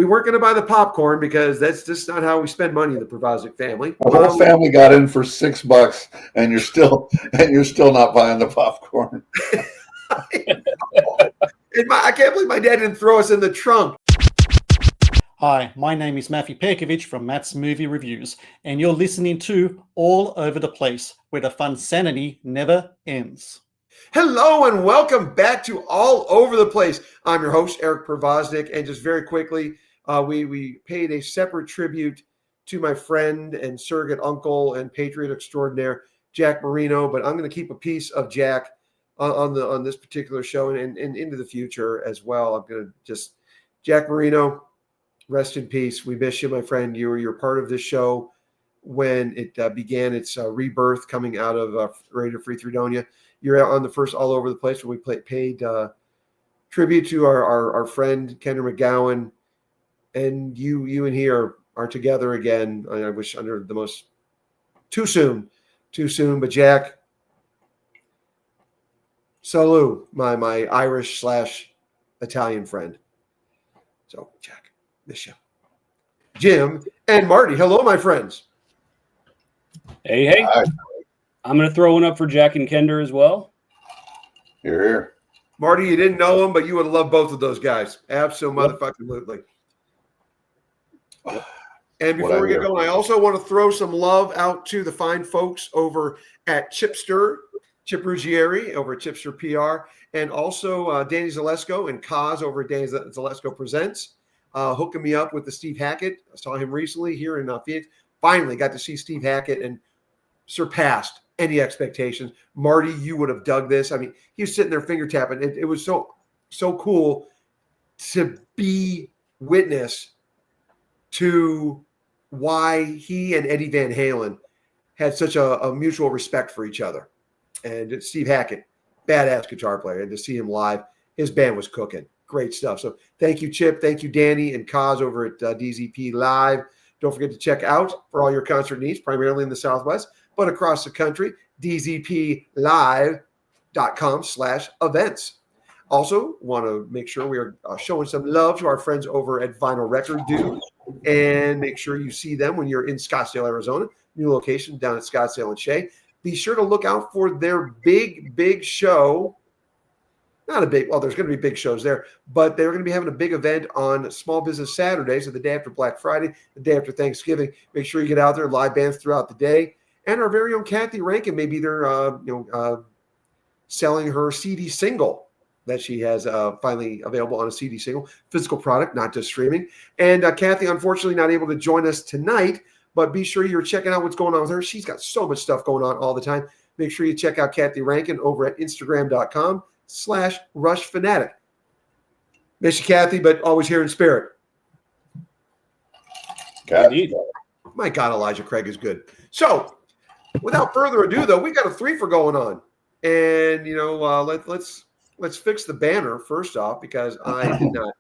we weren't going to buy the popcorn because that's just not how we spend money in the Pervasic family. The whole family got in for $6, and you're still not buying the popcorn. I can't believe my dad didn't throw us in the trunk. Hi, my name is Matthew Perkovich from Matt's Movie Reviews, and you're listening to All Over the Place, where the fun sanity never ends. Hello and welcome back to All Over the Place. I'm your host, Eric Pervosnik, and just very quickly, we paid a separate tribute to my friend and surrogate uncle and patriot extraordinaire, Jack Marino, but I'm going to keep a piece of Jack on this particular show and into the future as well. I'm going to just, Jack Marino, rest in peace. We miss you, my friend. You're part of this show when it began its rebirth coming out of Radio Free Fredonia. You're on the first All Over the Place where we paid tribute to our friend Kendra McGowan, and you and he are together again. I wish under the most too soon, but Jack, salut, my Irish / Italian friend. So Jack, miss you. Jim and Marty, hello, my friends. Hey. Hi. I'm going to throw one up for Jack and Kender as well. Here. Marty, you didn't know him, but you would love both of those guys. Absolutely. And before we get going, I also want to throw some love out to the fine folks over at Chipster, Chip Ruggieri over at Chipster PR, and also Danny Zalesko and Kaz over at Danny Zalesko Presents, hooking me up with the Steve Hackett. I saw him recently here in Phoenix. Finally got to see Steve Hackett and surpassed any expectations. Marty, you would have dug this. I mean, he was sitting there finger tapping. It was so cool to be witness to why he and Eddie Van Halen had such a mutual respect for each other. And Steve Hackett, badass guitar player, and to see him live, his band was cooking. Great stuff. So thank you, Chip. Thank you, Danny and Kaz over at DZP Live. Don't forget to check out for all your concert needs, primarily in the Southwest, but across the country, dzplive.com/events. Also, want to make sure we are showing some love to our friends over at Vinyl Record Dude, and make sure you see them when you're in Scottsdale, Arizona, new location down at Scottsdale and Shea. Be sure to look out for their big show. There's going to be big shows there, but they're going to be having a big event on Small Business Saturday, so the day after Black Friday, the day after Thanksgiving. Make sure you get out there, live bands throughout the day. And our very own Kathy Rankin, maybe they're selling her CD single that she has finally available on a CD single, physical product, not just streaming. And Kathy, unfortunately, not able to join us tonight, but be sure you're checking out what's going on with her. She's got so much stuff going on all the time. Make sure you check out Kathy Rankin over at Instagram.com/RushFanatic. Miss you, Kathy, but always here in spirit. Indeed. My God, Elijah Craig is good. So, without further ado, though, we got a Threefer going on, and let's fix the banner first off because I did not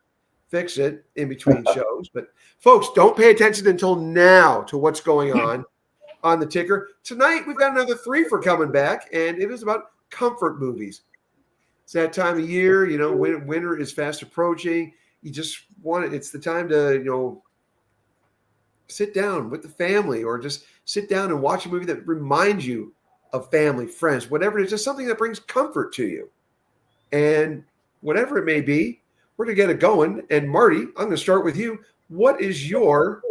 fix it in between shows. But folks, don't pay attention until now to what's going on the ticker. Tonight we've got another Threefer coming back, and it is about comfort movies. It's that time of year, winter is fast approaching. You just want it. It's the time to sit down with the family, or just sit down and watch a movie that reminds you of family, friends, whatever it is, just something that brings comfort to you. And whatever it may be, we're going to get it going. And Marty, I'm going to start with you. What is your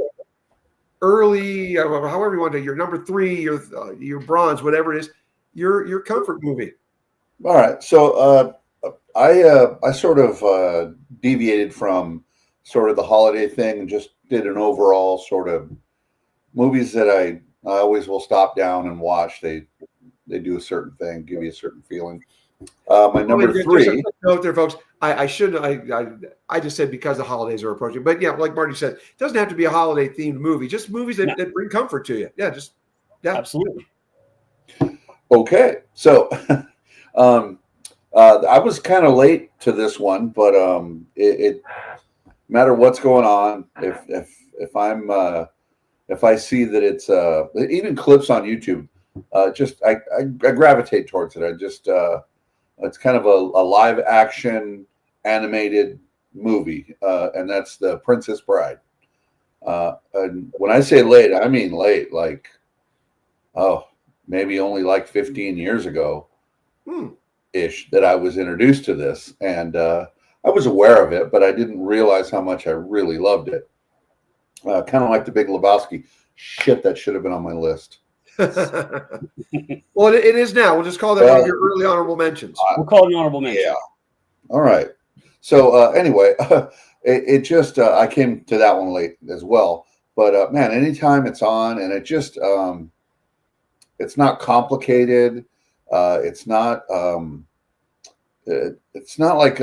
early, however you want to, your number 3, your bronze, whatever it is, your comfort movie? All right. So I sort of deviated from sort of the holiday thing and just did an overall sort of movies that I always will stop down and watch. They do a certain thing, give you a certain feeling. My number 3. Just a quick note there, folks. I just said because the holidays are approaching, but yeah, like Marty said, it doesn't have to be a holiday themed movie. Just movies that bring comfort to you. Yeah, Absolutely. Okay, so I was kind of late to this one, but it matter what's going on. If I see that it's even clips on YouTube, I gravitate towards it. It's kind of a live action animated movie, and that's The Princess Bride. And when I say late, I mean late, like, maybe only like 15 years ago ish that I was introduced to this. And I was aware of it, but I didn't realize how much I really loved it. Kind of like The Big Lebowski. Shit, that should have been on my list. Well, it is now. We'll just call that one of your early honorable mentions. We'll call it an honorable mention. Yeah. All right. So anyway, it just I came to that one late as well. But man, anytime it's on, and it just it's not complicated. It's not like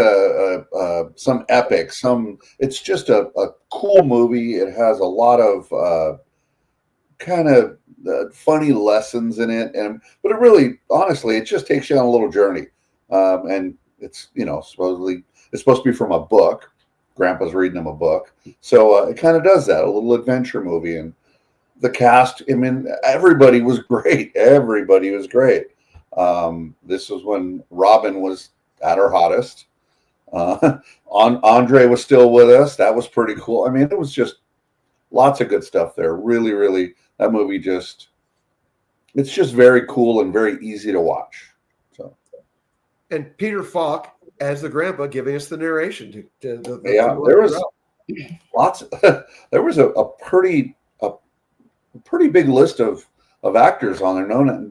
some epic. It's just a cool movie. It has a lot of kind of funny lessons in it, but it really, honestly, it just takes you on a little journey. And it's supposedly it's supposed to be from a book. Grandpa's reading him a book, so it kind of does that, a little adventure movie. And the cast, I mean, everybody was great. Everybody was great. This was when Robin was at her hottest. Andre was still with us. That was pretty cool. I mean, it was just lots of good stuff there. Really, really, that movie it's just very cool and very easy to watch. So, and Peter Falk as the grandpa giving us the narration. There was lots. There was a pretty big list of actors on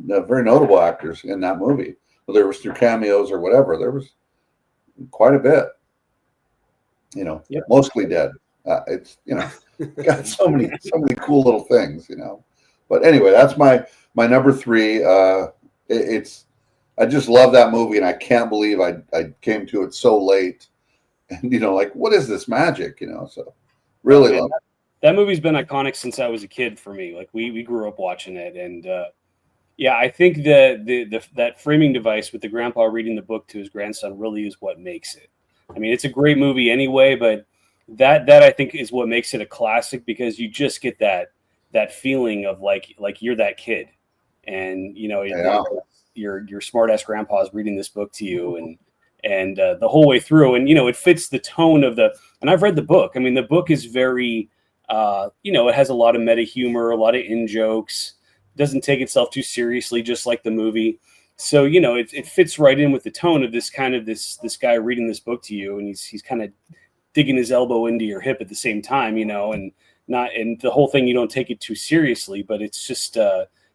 there, very notable actors in that movie. Whether it was through cameos or whatever, there was quite a bit. Mostly dead. It's got so many cool little things. But anyway, that's my number 3. I just love that movie, and I can't believe I came to it so late. And like, what is this magic? So really love it. That movie's been iconic since I was a kid for me. Like we grew up watching it, and I think that framing device with the grandpa reading the book to his grandson really is what makes it. I mean, it's a great movie anyway, but that I think is what makes it a classic, because you just get that feeling of like you're that kid, and your smart ass grandpa is reading this book to you, and the whole way through, and it fits the tone of and I've read the book. I mean, the book is very it has a lot of meta humor, a lot of in jokes, doesn't take itself too seriously, just like the movie. So it fits right in with the tone of this guy reading this book to you, and he's kind of digging his elbow into your hip at the same time, and the whole thing, you don't take it too seriously, but it's just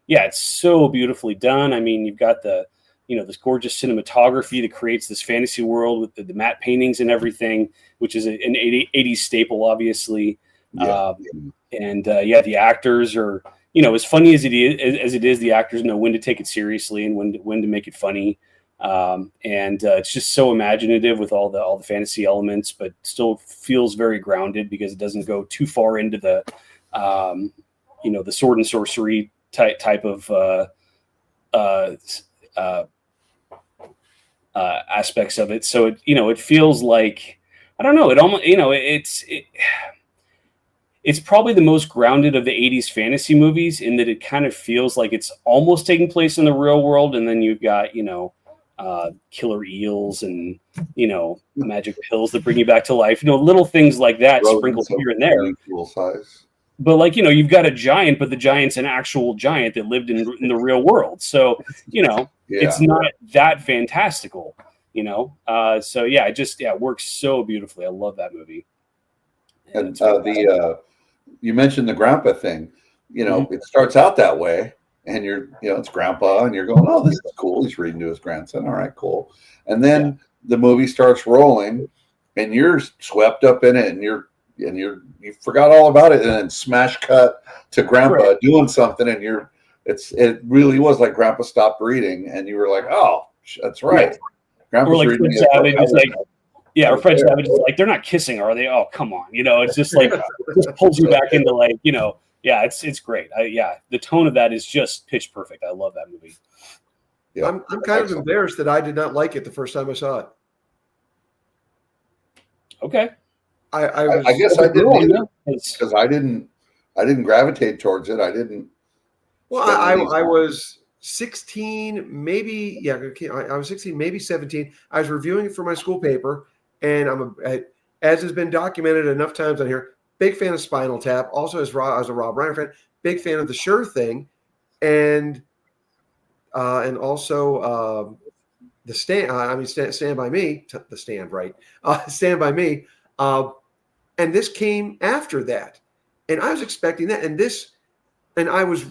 it's so beautifully done. I mean, you've got this gorgeous cinematography that creates this fantasy world with the matte paintings and everything, which is an 80s staple, obviously. The actors are, as funny as it is, the actors know when to take it seriously and when to make it funny. It's just so imaginative with all the fantasy elements, but still feels very grounded because it doesn't go too far into the sword and sorcery type of aspects of it. So it feels like, I don't know, it almost, it's probably the most grounded of the 80s fantasy movies, in that it kind of feels like it's almost taking place in the real world. And then you've got, killer eels and, magic pills that bring you back to life, little things like that sprinkled here and there. Cool size. But you've got a giant, but the giant's an actual giant that lived in the real world. So, it's not that fantastical, it works so beautifully. I love that movie. And you mentioned the grandpa thing, it starts out that way, and it's grandpa, and you're going, oh, this is cool. He's reading to his grandson. All right, cool. And then the movie starts rolling, and you're swept up in it, and you forgot all about it, and then smash cut to grandpa doing something, and it really was like grandpa stopped reading, and you were like, oh, that's right. Grandpa's reading. Or Fred Savage is like, they're not kissing, are they? Oh, come on. It's just like, just pulls you back into it's great. The tone of that is just pitch perfect. I love that movie. Yeah, I'm kind of embarrassed that I did not like it the first time I saw it. Okay. I guess I didn't either, because I didn't gravitate towards it. I didn't. Well, I was 16, maybe. Yeah, I was 16, maybe 17. I was reviewing it for my school paper, and as has been documented enough times on here, big fan of Spinal Tap. Also, as a Rob Reiner fan, big fan of The Sure Thing, and also the Stand. Stand by Me. The Stand, right? Stand by Me. And this came after that, and I was expecting that, and I was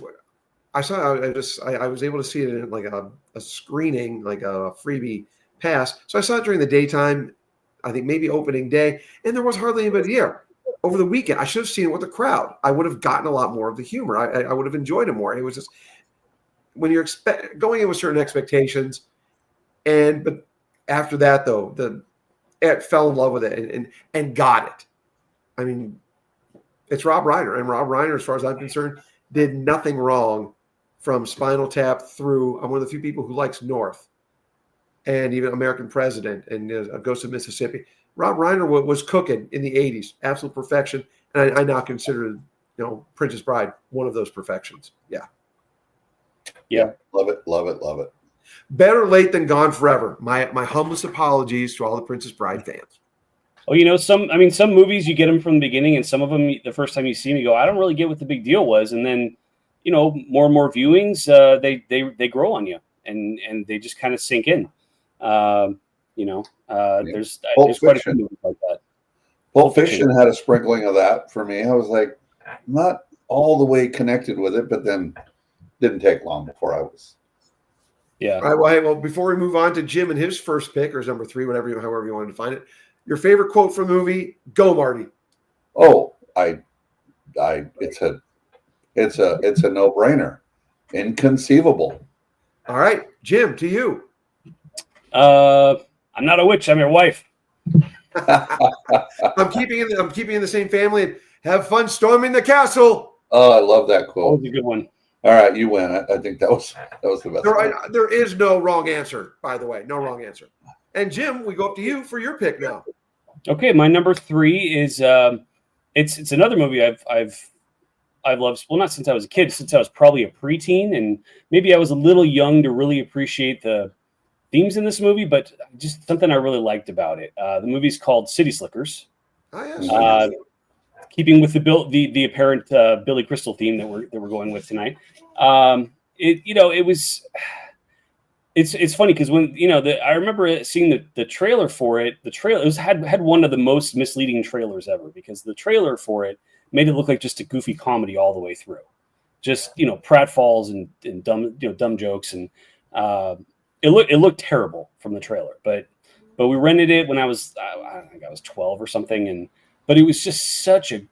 able to see it in like a screening, like a freebie pass. So I saw it during the daytime, I think maybe opening day, and there was hardly anybody there. Over the weekend, I should have seen it with the crowd. I would have gotten a lot more of the humor. I would have enjoyed it more. It was just when you're going in with certain expectations, but after that though, it fell in love with it and got it. I mean, it's Rob Reiner, and Rob Reiner, as far as I'm concerned, did nothing wrong from Spinal Tap through. I'm one of the few people who likes North, and even American President and Ghost of Mississippi. Rob Reiner was cooking in the 80s, absolute perfection, and I now consider, Princess Bride one of those perfections. Yeah, love it. Better late than gone forever. My humblest apologies to all the Princess Bride fans. Oh, some movies you get them from the beginning, and some of them the first time you see them, you go, I don't really get what the big deal was, and then more and more viewings, they grow on you, and they just kind of sink in. There's quite a few movies like that. Pulp Fiction had a sprinkling of that for me. I was like, not all the way connected with it, but then didn't take long before I was. Yeah. All right. Well, before we move on to Jim and his first pick, or his number 3, however you wanted to find it, your favorite quote from the movie? Go, Marty. Oh, it's a no-brainer. Inconceivable. All right, Jim, to you. I'm not a witch. I'm your wife. I'm keeping in the same family, and have fun storming the castle. Oh, I love that quote. That was a good one. All right, you win. I think that was the best. There is no wrong answer, by the way. No wrong answer. And Jim, we go up to you for your pick now. Okay, my number 3 is it's another movie I've loved. Well, not since I was a kid, since I was probably a preteen, and maybe I was a little young to really appreciate the themes in this movie, but just something I really liked about it. The movie's called City Slickers. Oh, yes. Keeping with the apparent Billy Crystal theme that we're going with tonight. It's funny because when I remember seeing the trailer for it. The trailer had one of the most misleading trailers ever, because the trailer for it made it look like just a goofy comedy all the way through, just pratfalls and dumb jokes, and it looked terrible from the trailer. But we rented it when I don't think I was 12 or something, but it was just such a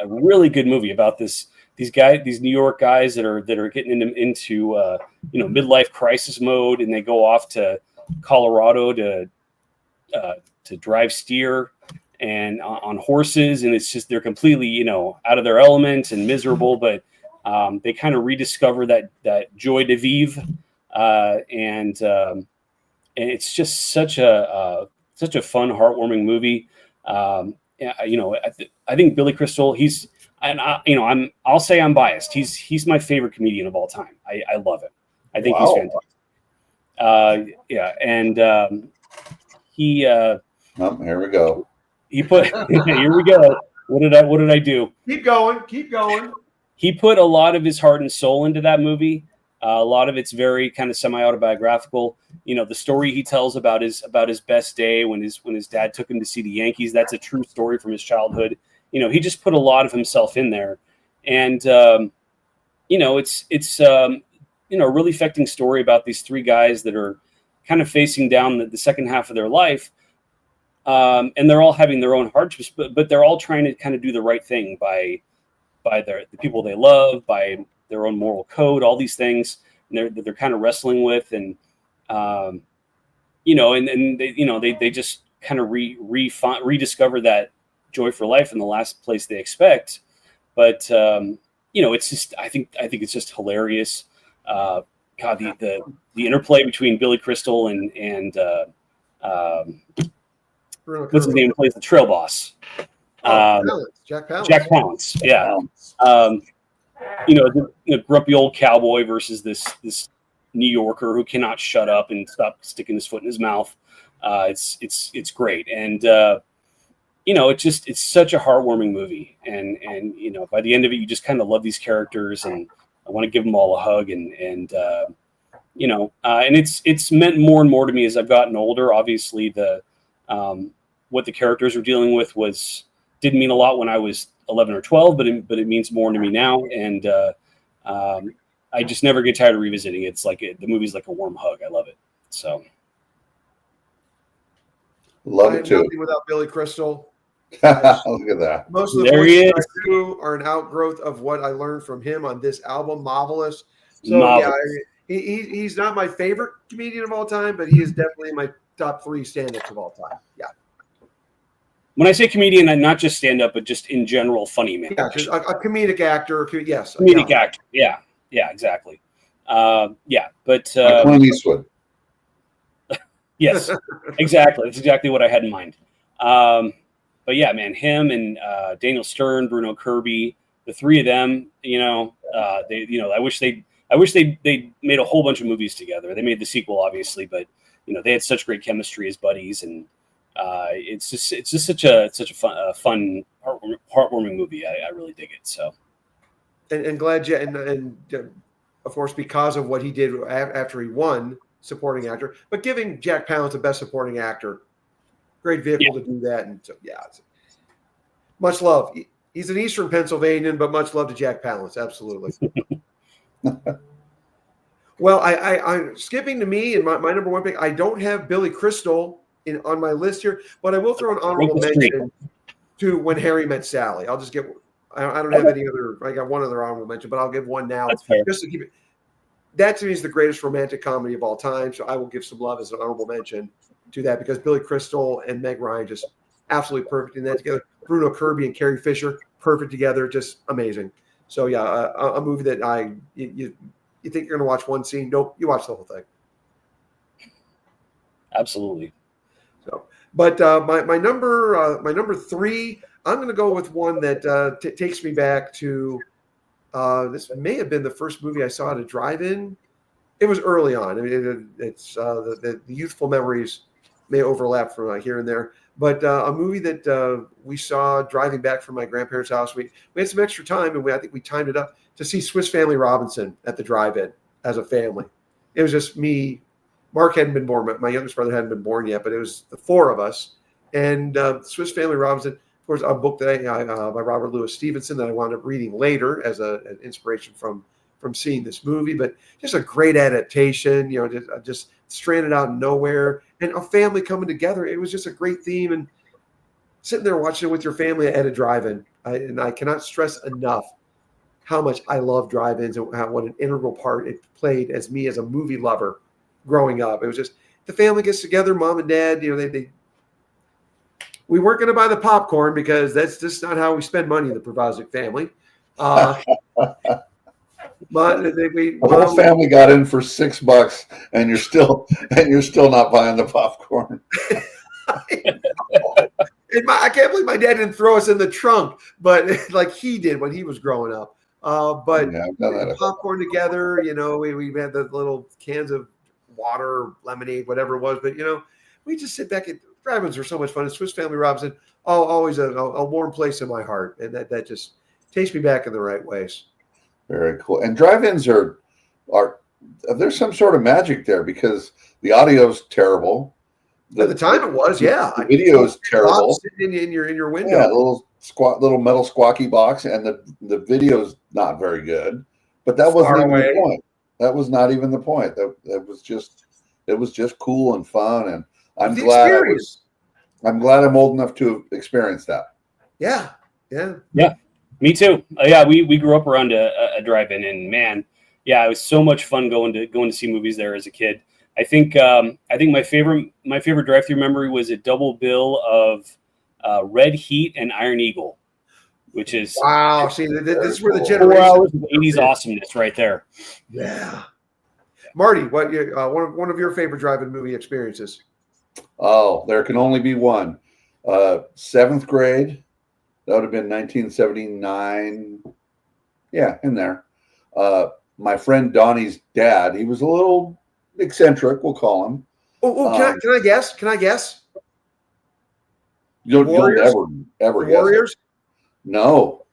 really good movie about these New York guys that are getting into midlife crisis mode, and they go off to Colorado to drive steer and on horses, and it's just they're completely out of their element and miserable, but they kind of rediscover that joy de vivre, and it's just such a fun, heartwarming movie. I think Billy Crystal, I'll say I'm biased. He's my favorite comedian of all time. I love him. I think he's fantastic. And he. Here we go. He put. Here we go. What did I do? Keep going. He put a lot of his heart and soul into that movie. A lot of it's very kind of semi-autobiographical. The story he tells about his best day when his dad took him to see the Yankees. That's a true story from his childhood. He just put a lot of himself in there, and it's a really affecting story about these 3 guys that are kind of facing down the second half of their life, and they're all having their own hardships, but they're all trying to kind of do the right thing by the people they love, by their own moral code, all these things, and they're kind of wrestling with, and they just kind of rediscover that joy for life in the last place they expect. But it's just I think it's just hilarious. God, the interplay between Billy Crystal and what's his name, plays the trail boss. Jack Palance. Jack Palance, yeah. The grumpy old cowboy versus this New Yorker who cannot shut up and stop sticking his foot in his mouth. It's great, and it's such a heartwarming movie, and by the end of it, you just kind of love these characters, and I want to give them all a hug, and it's meant more and more to me as I've gotten older. Obviously, the what the characters were dealing with didn't mean a lot when I was 11 or 12, but it means more to me now, and I just never get tired of revisiting it. It's like the movie's like a warm hug. I love it. So love I it am too. nothing without Billy Crystal. Look at that. Most of the There he voices I is. do are an outgrowth of what I learned from him on this album, Marvelous. So Marvelous. yeah, he's not my favorite comedian of all time, but he is definitely in my top 3 stand-ups of all time. Yeah. When I say comedian, I'm not just stand-up, but just in general, funny man. Yeah, just a comedic actor. Yes. Comedic actor. Yeah, exactly. But Clint Eastwood. yes, exactly. That's exactly what I had in mind. But yeah, man, him and Daniel Stern, Bruno Kirby, the 3 of them, I wish they made a whole bunch of movies together. They made the sequel, obviously, but they had such great chemistry as buddies, and it's just such a fun, heartwarming movie. I really dig it. So, and glad you and of course because of what he did after he won supporting actor, but giving Jack Palance the best supporting actor, great vehicle to do that. And so it's much love. He's an Eastern Pennsylvanian, but much love to Jack Palance. Absolutely. Well, I'm skipping to me and my number 1 pick. I don't have Billy Crystal on my list here, but I will throw an honorable mention to When Harry Met Sally. I'll just get. I don't have any other. I got one other honorable mention, but I'll give one now. That's fair. Just to keep it. That to me is the greatest romantic comedy of all time. So I will give some love as an honorable mention to that, because Billy Crystal and Meg Ryan just absolutely perfect in that together. Bruno Kirby and Carrie Fisher, perfect together, just amazing. So yeah, a movie that you think you're going to watch one scene? Nope, you watch the whole thing. Absolutely. So, but my number 3, I'm going to go with one that takes me back to. This may have been the first movie I saw at a drive-in. It was early on. I mean, it's the youthful memories may overlap from here and there. But a movie that we saw driving back from my grandparents' house. We had some extra time, and I think we timed it up to see Swiss Family Robinson at the drive-in as a family. It was just me. Mark hadn't been born. My youngest brother hadn't been born yet, but it was the 4 of us. And Swiss Family Robinson, of course, a book that by Robert Louis Stevenson that I wound up reading later as an inspiration from seeing this movie. But just a great adaptation, just stranded out in nowhere and a family coming together. It was just a great theme, and sitting there watching it with your family at a drive-in. And I cannot stress enough how much I love drive-ins and what an integral part it played as me as a movie lover growing up. It was just the family gets together, mom and dad, we weren't going to buy the popcorn because that's just not how we spend money in the Provazic family. The whole family got in for $6, and you're still not buying the popcorn. I can't believe my dad didn't throw us in the trunk, but like he did when he was growing up. But yeah, I've done that. Popcorn together, we had the little cans of water, lemonade, whatever it was. But we just sit back. Drive-ins were so much fun. And Swiss Family Robinson, always a warm place in my heart, and that just takes me back in the right ways. Very cool. And drive-ins are there's some sort of magic there because the audio's terrible. At the time, it was, yeah. The video's terrible. Sitting in your window. Yeah, little metal squawky box, and the video's not very good. But that wasn't even the point. That was not even the point. That was just cool and fun, and I'm glad I'm old enough to have experienced that. Yeah. Me too. We grew up around a drive-in, and man, it was so much fun going to see movies there as a kid. I think my favorite drive-through memory was a double bill of Red Heat and Iron Eagle, which is wow. See, this is where the 4 generation hours of 80s awesomeness right there. Yeah. Marty, what one of your favorite drive-in movie experiences? Oh, there can only be one. 7th grade. That would have been 1979. Yeah, in there. My friend Donnie's dad, he was a little eccentric, we'll call him. Can I guess? You'll Warriors? ever The guess it. Warriors? No.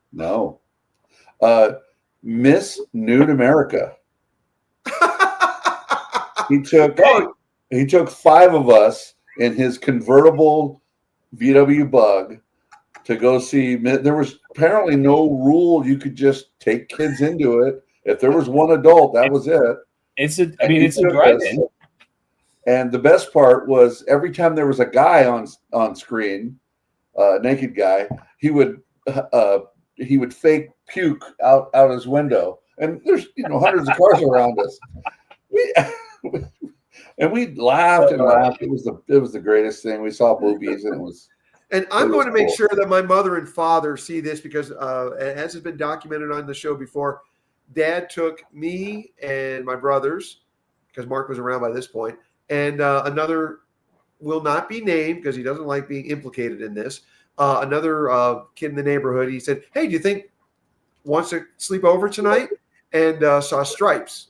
Miss Nude America. He took 5 of us in his convertible VW Bug to go see. There was apparently no rule. You could just take kids into it. If there was one adult, that was it. It's a drive-in. And the best part was every time there was a guy on screen, naked guy, he would fake puke out his window. And there's hundreds of cars around us. We laughed and laughed. It was the greatest thing. We saw boobies, and it was. And I'm going to make cool. sure that my mother and father see this because, as has been documented on the show before, Dad took me and my brothers, because Mark was around by this point, and another will not be named because he doesn't like being implicated in this. Another kid in the neighborhood, he said, "Hey, do you think wants to sleep over tonight?" And saw Stripes.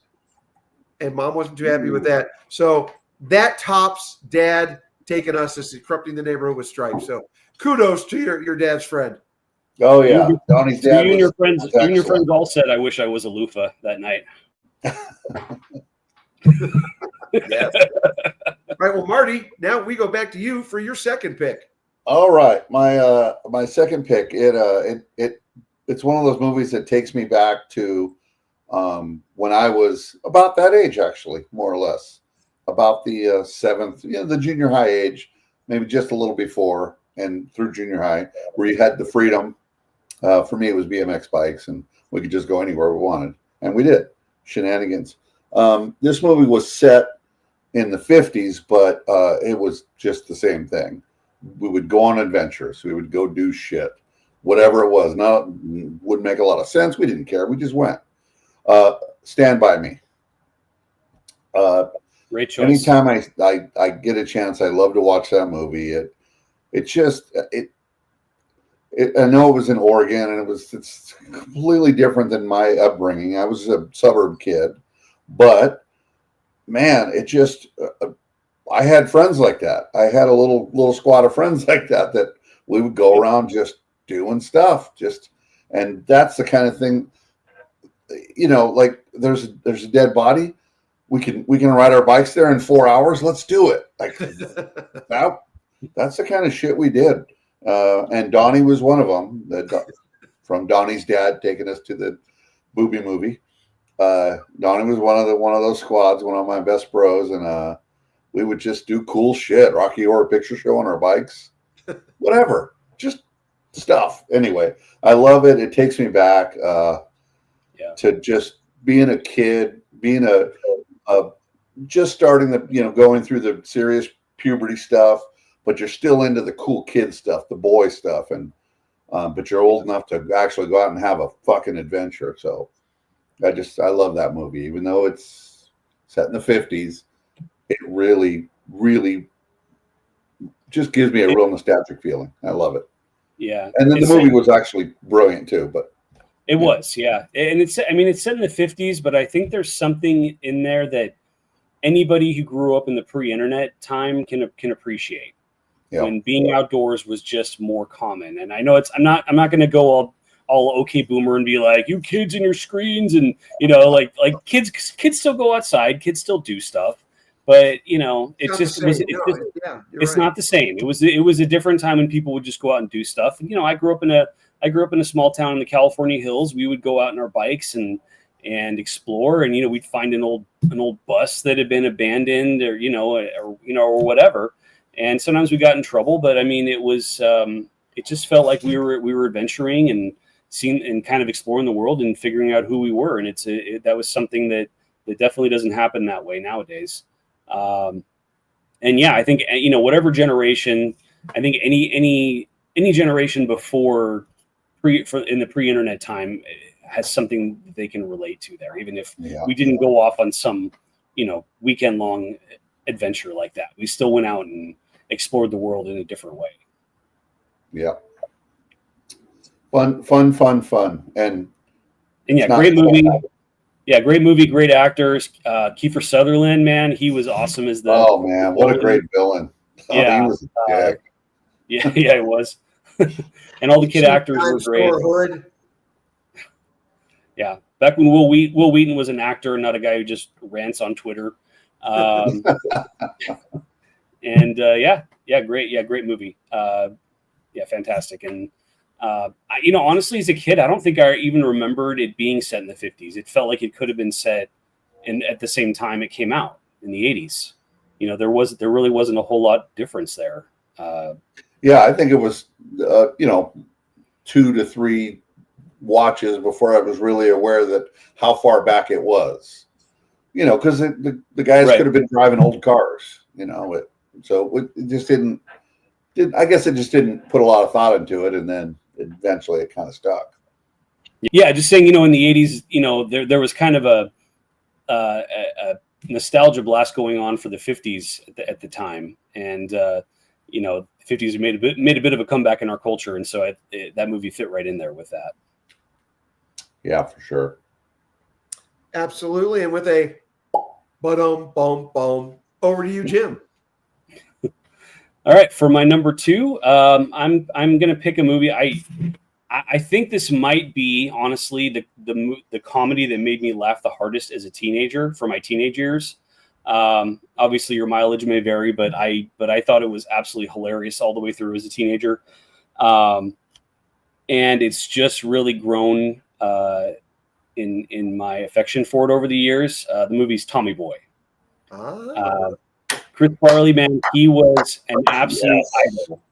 And Mom wasn't too happy with that. So that tops Dad taking us as corrupting the neighborhood with Stripes. So kudos to your dad's friend. Oh yeah, Donnie's dad. You and your friends all said, "I wish I was a loofah that night." Yes. All right, well, Marty, now we go back to you for your second pick. All right, my second pick. It's one of those movies that takes me back to when I was about that age, actually, more or less, about the 7th, the junior high age, maybe just a little before and through junior high, where you had the freedom. For me, it was BMX bikes, and we could just go anywhere we wanted, and we did. Shenanigans. This movie was set in the 50s, but it was just the same thing. We would go on adventures. We would go do shit, whatever it was. Wouldn't make a lot of sense. We didn't care. We just went. Stand By Me. Great choice. Anytime I get a chance, I love to watch that movie. I know it was in Oregon, and it's completely different than my upbringing. I was a suburb kid, but man, it just I had friends like that. I had a little squad of friends like that we would go around just doing stuff, and that's the kind of thing. Like there's a dead body. We can ride our bikes there in 4 hours. Let's do it. Like that's the kind of shit we did. And Donnie was one of them. From Donnie's dad taking us to the booby movie. Donnie was one of those squads, one of my best bros, and we would just do cool shit. Rocky Horror Picture Show on our bikes, whatever, just stuff. Anyway, I love it. It takes me back to just being a kid, being just starting going through the serious puberty stuff. But you're still into the cool kid stuff, the boy stuff, and but you're old enough to actually go out and have a fucking adventure. So I love that movie, even though it's set in the 50s. It really, really just gives me a real nostalgic feeling. I love it. Yeah, and then the movie was actually brilliant too. But it was, yeah, and it's set in the 50s, but I think there's something in there that anybody who grew up in the pre-internet time can appreciate. Yeah. When being outdoors was just more common. And I know I'm not going to go all okay boomer and be like, you kids and your screens, and like kids still go outside, kids still do stuff, but it's not the same. It was a different time when people would just go out and do stuff. And I grew up in a small town in the California hills. We would go out on our bikes and explore, and we'd find an old bus that had been abandoned, or whatever. And sometimes we got in trouble, but I mean, it was it just felt like we were adventuring and seeing and kind of exploring the world and figuring out who we were. And that was something that definitely doesn't happen that way nowadays. And yeah, I think whatever generation, I think any generation before in the pre-internet time has something that they can relate to there, even if we didn't go off on some weekend long adventure like that. We still went out and explored the world in a different way. Yeah. Fun. And yeah, great movie. Yeah, great movie, great actors. Kiefer Sutherland, man, he was awesome as the. Oh man, what a great villain! Oh, yeah, he was a dick. Yeah, yeah, it was. And all the kid actors were great. Hood. Yeah, back when Will Wheaton was an actor, not a guy who just rants on Twitter. And great movie. Yeah, fantastic. And honestly, as a kid, I don't think I even remembered it being set in the 50s. It felt like it could have been set at the same time it came out in the 80s. There really wasn't a whole lot difference there. Yeah, I think it was 2 to 3 watches before I was really aware that how far back it was. Because the guys Right. could have been driving old cars. So it just didn't. I guess it just didn't put a lot of thought into it, and then eventually it kind of stuck. Yeah, just saying, in the 80s, there was kind of a nostalgia blast going on for the 50s at the time, and the 50s made a bit of a comeback in our culture, and so that movie fit right in there with that. Yeah, for sure. Absolutely, and with a boom, over to you, Jim. All right, for my number 2, I'm gonna pick a movie. I think this might be, honestly, the comedy that made me laugh the hardest as a teenager for my teenage years. Obviously, your mileage may vary, but I thought it was absolutely hilarious all the way through as a teenager. And it's just really grown in my affection for it over the years. The movie's Tommy Boy. Chris Farley, man, he was an absolute idol.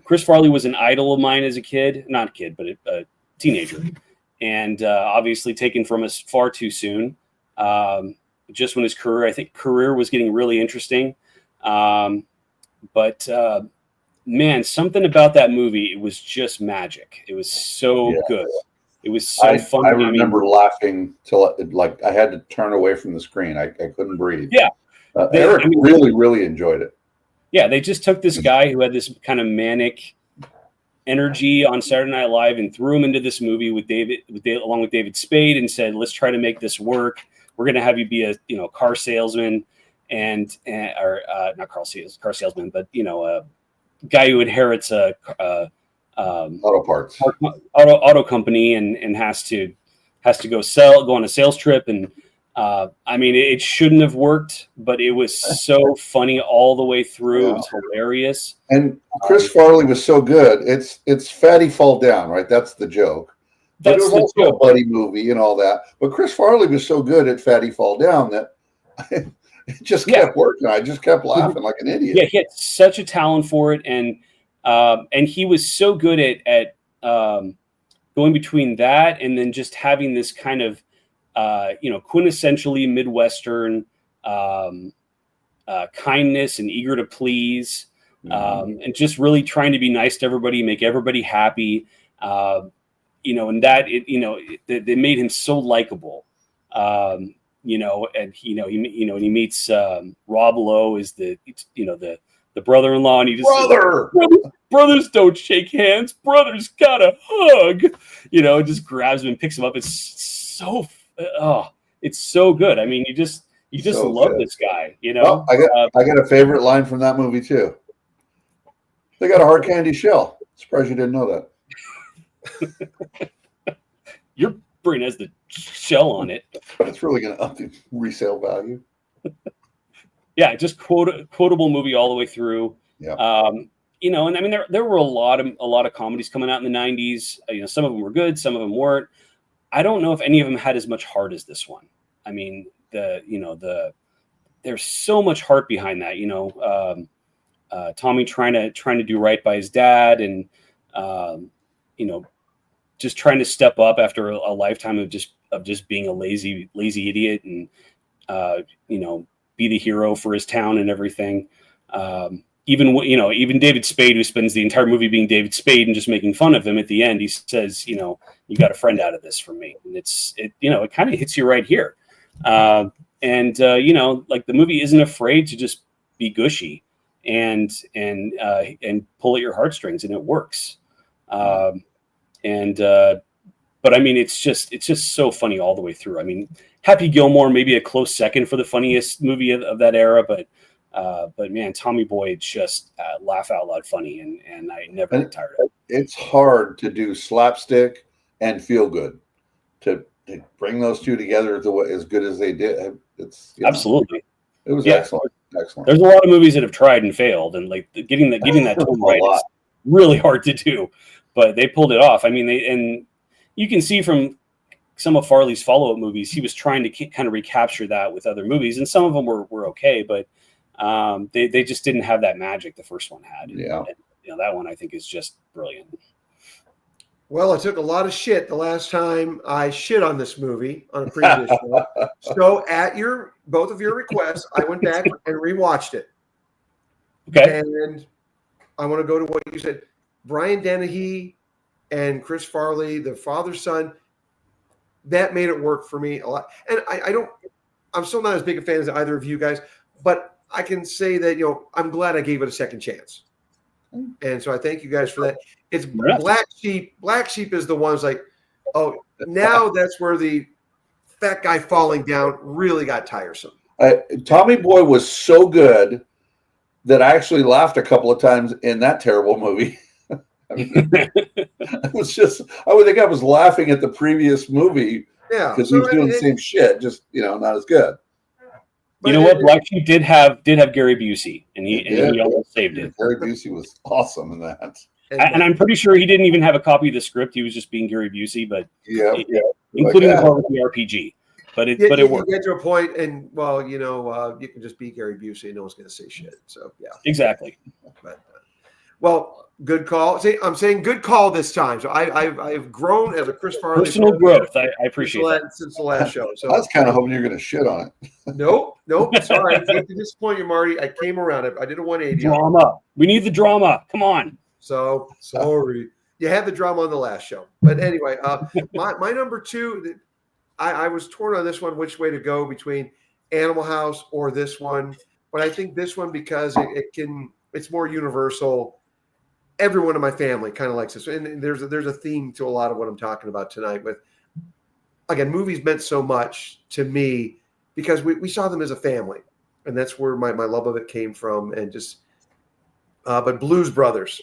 Chris Farley was an idol of mine as a kid, not a kid, but a teenager, and obviously taken from us far too soon. Just when his career was getting really interesting. But man, something about that movie, it was just magic. It was so good. It was so fun. I remember laughing till I had to turn away from the screen. I couldn't breathe. Yeah. Eric really enjoyed it. Yeah, they just took this guy who had this kind of manic energy on Saturday Night Live and threw him into this movie along with David Spade, and said, "Let's try to make this work. We're going to have you be a car salesman or not car salesman, but a guy who inherits a auto parts auto company and has to go on a sales trip and." It shouldn't have worked, but it was so funny all the way through. Yeah. It was hilarious. And Chris Farley was so good. It's Fatty Fall Down, right? That's the joke. But it was also a buddy movie and all that. But Chris Farley was so good at Fatty Fall Down that it just kept working. I just kept laughing like an idiot. Yeah, he had such a talent for it, and he was so good at going between that and then just having this kind of quintessentially Midwestern kindness and eager to please, and just really trying to be nice to everybody, make everybody happy, and that they made him so likable, and he meets Rob Lowe is the brother-in-law, and he just brothers don't shake hands, brothers gotta hug, just grabs him and picks him up. It's so it's so good. I mean, you just so love this guy, Well, I got a favorite line from that movie too. They got a hard candy shell. Surprised you didn't know that. Your brain has the shell on it. But it's really going to up the resale value. Yeah, just quotable movie all the way through. Yeah. And I mean, there were a lot of comedies coming out in the 90s. Some of them were good, some of them weren't. I don't know if any of them had as much heart as this one. I mean, there's so much heart behind that. Tommy trying to do right by his dad, and just trying to step up after a lifetime of just being a lazy idiot, and be the hero for his town and everything. Even David Spade, who spends the entire movie being David Spade and just making fun of him, at the end he says, you got a friend out of this from me, and it kind of hits you right here. Like the movie isn't afraid to just be gushy and pull at your heartstrings, and it works. But I mean, it's just so funny all the way through. I mean, Happy Gilmore maybe a close second for the funniest movie of that era, but But man, Tommy Boy just laugh out loud funny, and I never get tired of it. It's hard to do slapstick and feel good. To bring those two together as good as they did, it's Absolutely. It was excellent. Excellent. There's a lot of movies that have tried and failed, and like getting that tone right is really hard to do, but they pulled it off. I mean, and you can see from some of Farley's follow-up movies, he was trying to kind of recapture that with other movies, and some of them were okay, but they just didn't have that magic the first one had. Yeah, and, that one I think is just brilliant. Well, I took a lot of shit the last time I shit on this movie on a previous show. So at both of your requests, I went back and rewatched it. Okay. And I want to go to what you said. Brian Dennehy and Chris Farley, the father-son, that made it work for me a lot. And I'm still not as big a fan as either of you guys, but I can say that, I'm glad I gave it a second chance. And so I thank you guys for that. It's Black Sheep. Black Sheep is the ones like, oh, now that's where the fat guy falling down really got tiresome. Tommy Boy was so good that I actually laughed a couple of times in that terrible movie. I would think I was laughing at the previous movie because he was doing the same shit, just not as good. But what? Black Sheep did have Gary Busey, and he almost saved it. Gary Busey was awesome in that. And I'm pretty sure he didn't even have a copy of the script. He was just being Gary Busey, but including the part with the RPG. But it worked. You get to a point, and you can just be Gary Busey, no one's going to say shit. So yeah, exactly. But good call. See, I'm saying good call this time. So I've grown as a Chris Farley. Personal growth. I appreciate that since the last show. So I was kind of hoping you're going to shit on it. Nope. Sorry, I hate to disappoint you, Marty. I came around it. I did a 180. Drama. We need the drama. Come on. So sorry. You had the drama on the last show. But anyway, my number two, I was torn on this one, which way to go between Animal House or this one. But I think this one because it's more universal. Everyone in my family kind of likes this. And there's a theme to a lot of what I'm talking about tonight. With, again, movies meant so much to me because we saw them as a family. And that's where my love of it came from. And just but Blues Brothers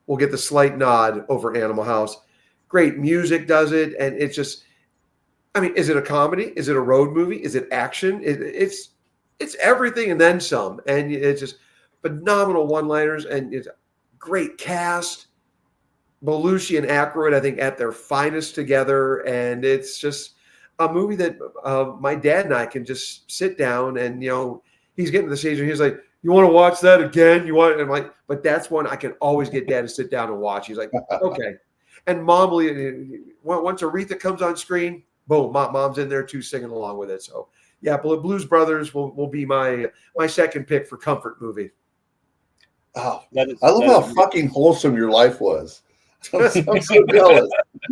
will get the slight nod over Animal House. Great music does it. And it's just, is it a comedy? Is it a road movie? Is it action? It's everything and then some. And it's just phenomenal one-liners and it's great cast. Belushi and Aykroyd, I think, at their finest together. And it's just a movie that my dad and I can just sit down and, he's getting to the stage where he's like, you want to watch that again? You want? And I'm like, but that's one I can always get dad to sit down and watch. He's like, okay. And mom once Aretha comes on screen, boom, mom's in there too, singing along with it. So yeah, Blues Brothers will be my second pick for comfort movie. Oh, I love how fucking wholesome your life was. I'm so jealous.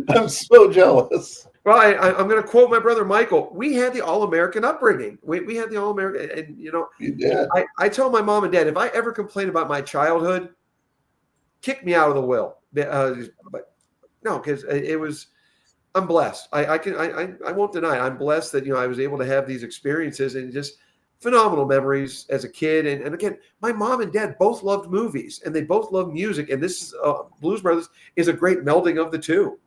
I'm so jealous. Well, I'm going to quote my brother Michael. We had the all-American upbringing. We had the all-American, and you did. I tell my mom and dad, if I ever complain about my childhood, kick me out of the will. But no, because it was. I'm blessed. I won't deny it. I'm blessed that I was able to have these experiences and just phenomenal memories as a kid. And again, my mom and dad both loved movies and they both loved music. And this is Blues Brothers is a great melding of the two.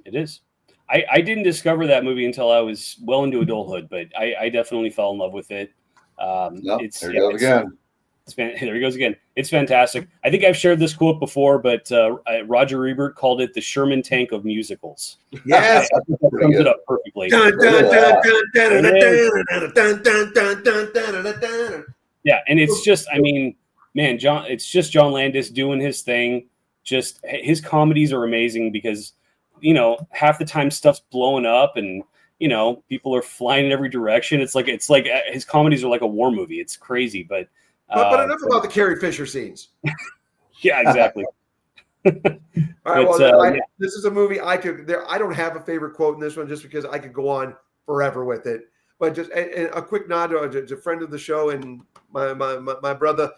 It is. I didn't discover that movie until I was well into adulthood, but I definitely fell in love with it. There he goes again. There he goes again. It's fantastic. I think I've shared this quote before, but Roger Ebert called it the Sherman tank of musicals. Yes, that sums it up perfectly. Yeah, and it's just, it's just John Landis doing his thing. Just his comedies are amazing because, half the time stuff's blowing up and people are flying in every direction. It's like his comedies are like a war movie. It's crazy, but enough about the Carrie Fisher scenes. Yeah, exactly. All right. This is a movie I don't have a favorite quote in this one just because I could go on forever with it. But just a quick nod to a friend of the show and my brother,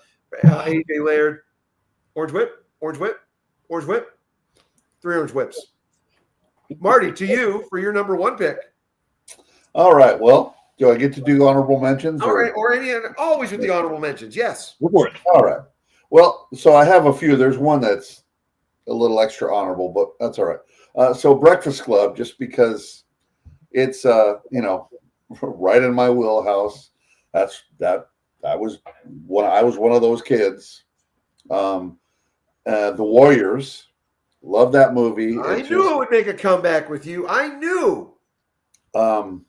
AJ Laird. Orange whip, 3 orange whips. Marty, to you for your number one pick. All right. Well, Do I get to do honorable mentions? All right, or any always with the honorable mentions. Yes. Go for it. All right. Well, so I have a few. There's one that's a little extra honorable, but that's all right. So Breakfast Club, just because it's right in my wheelhouse. I was one of those kids. The Warriors, love that movie. I knew it would make a comeback with you. I knew.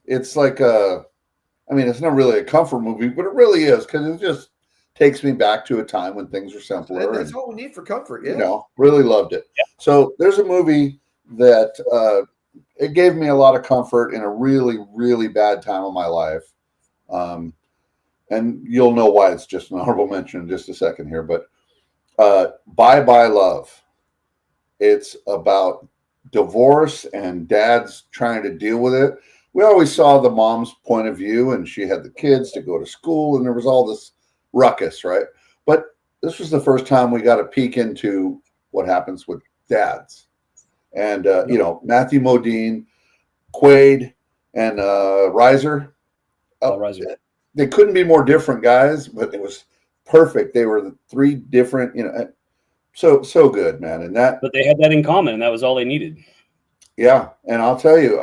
It's like it's not really a comfort movie, but it really is because it just takes me back to a time when things were simpler. That's what we need for comfort. Yeah. Really loved it. Yeah. So there's a movie that it gave me a lot of comfort in a really, really bad time of my life. And you'll know why it's just an honorable mention in just a second here, but Bye Bye Love. It's about divorce and dads trying to deal with it. We always saw the mom's point of view, and she had the kids to go to school, and there was all this ruckus, right? But this was the first time we got a peek into what happens with dads. And, Matthew Modine, Quaid, and Reiser. Reiser. They couldn't be more different guys, but it was perfect. They were the three different, so good, man. And but they had that in common, and that was all they needed. Yeah, and I'll tell you,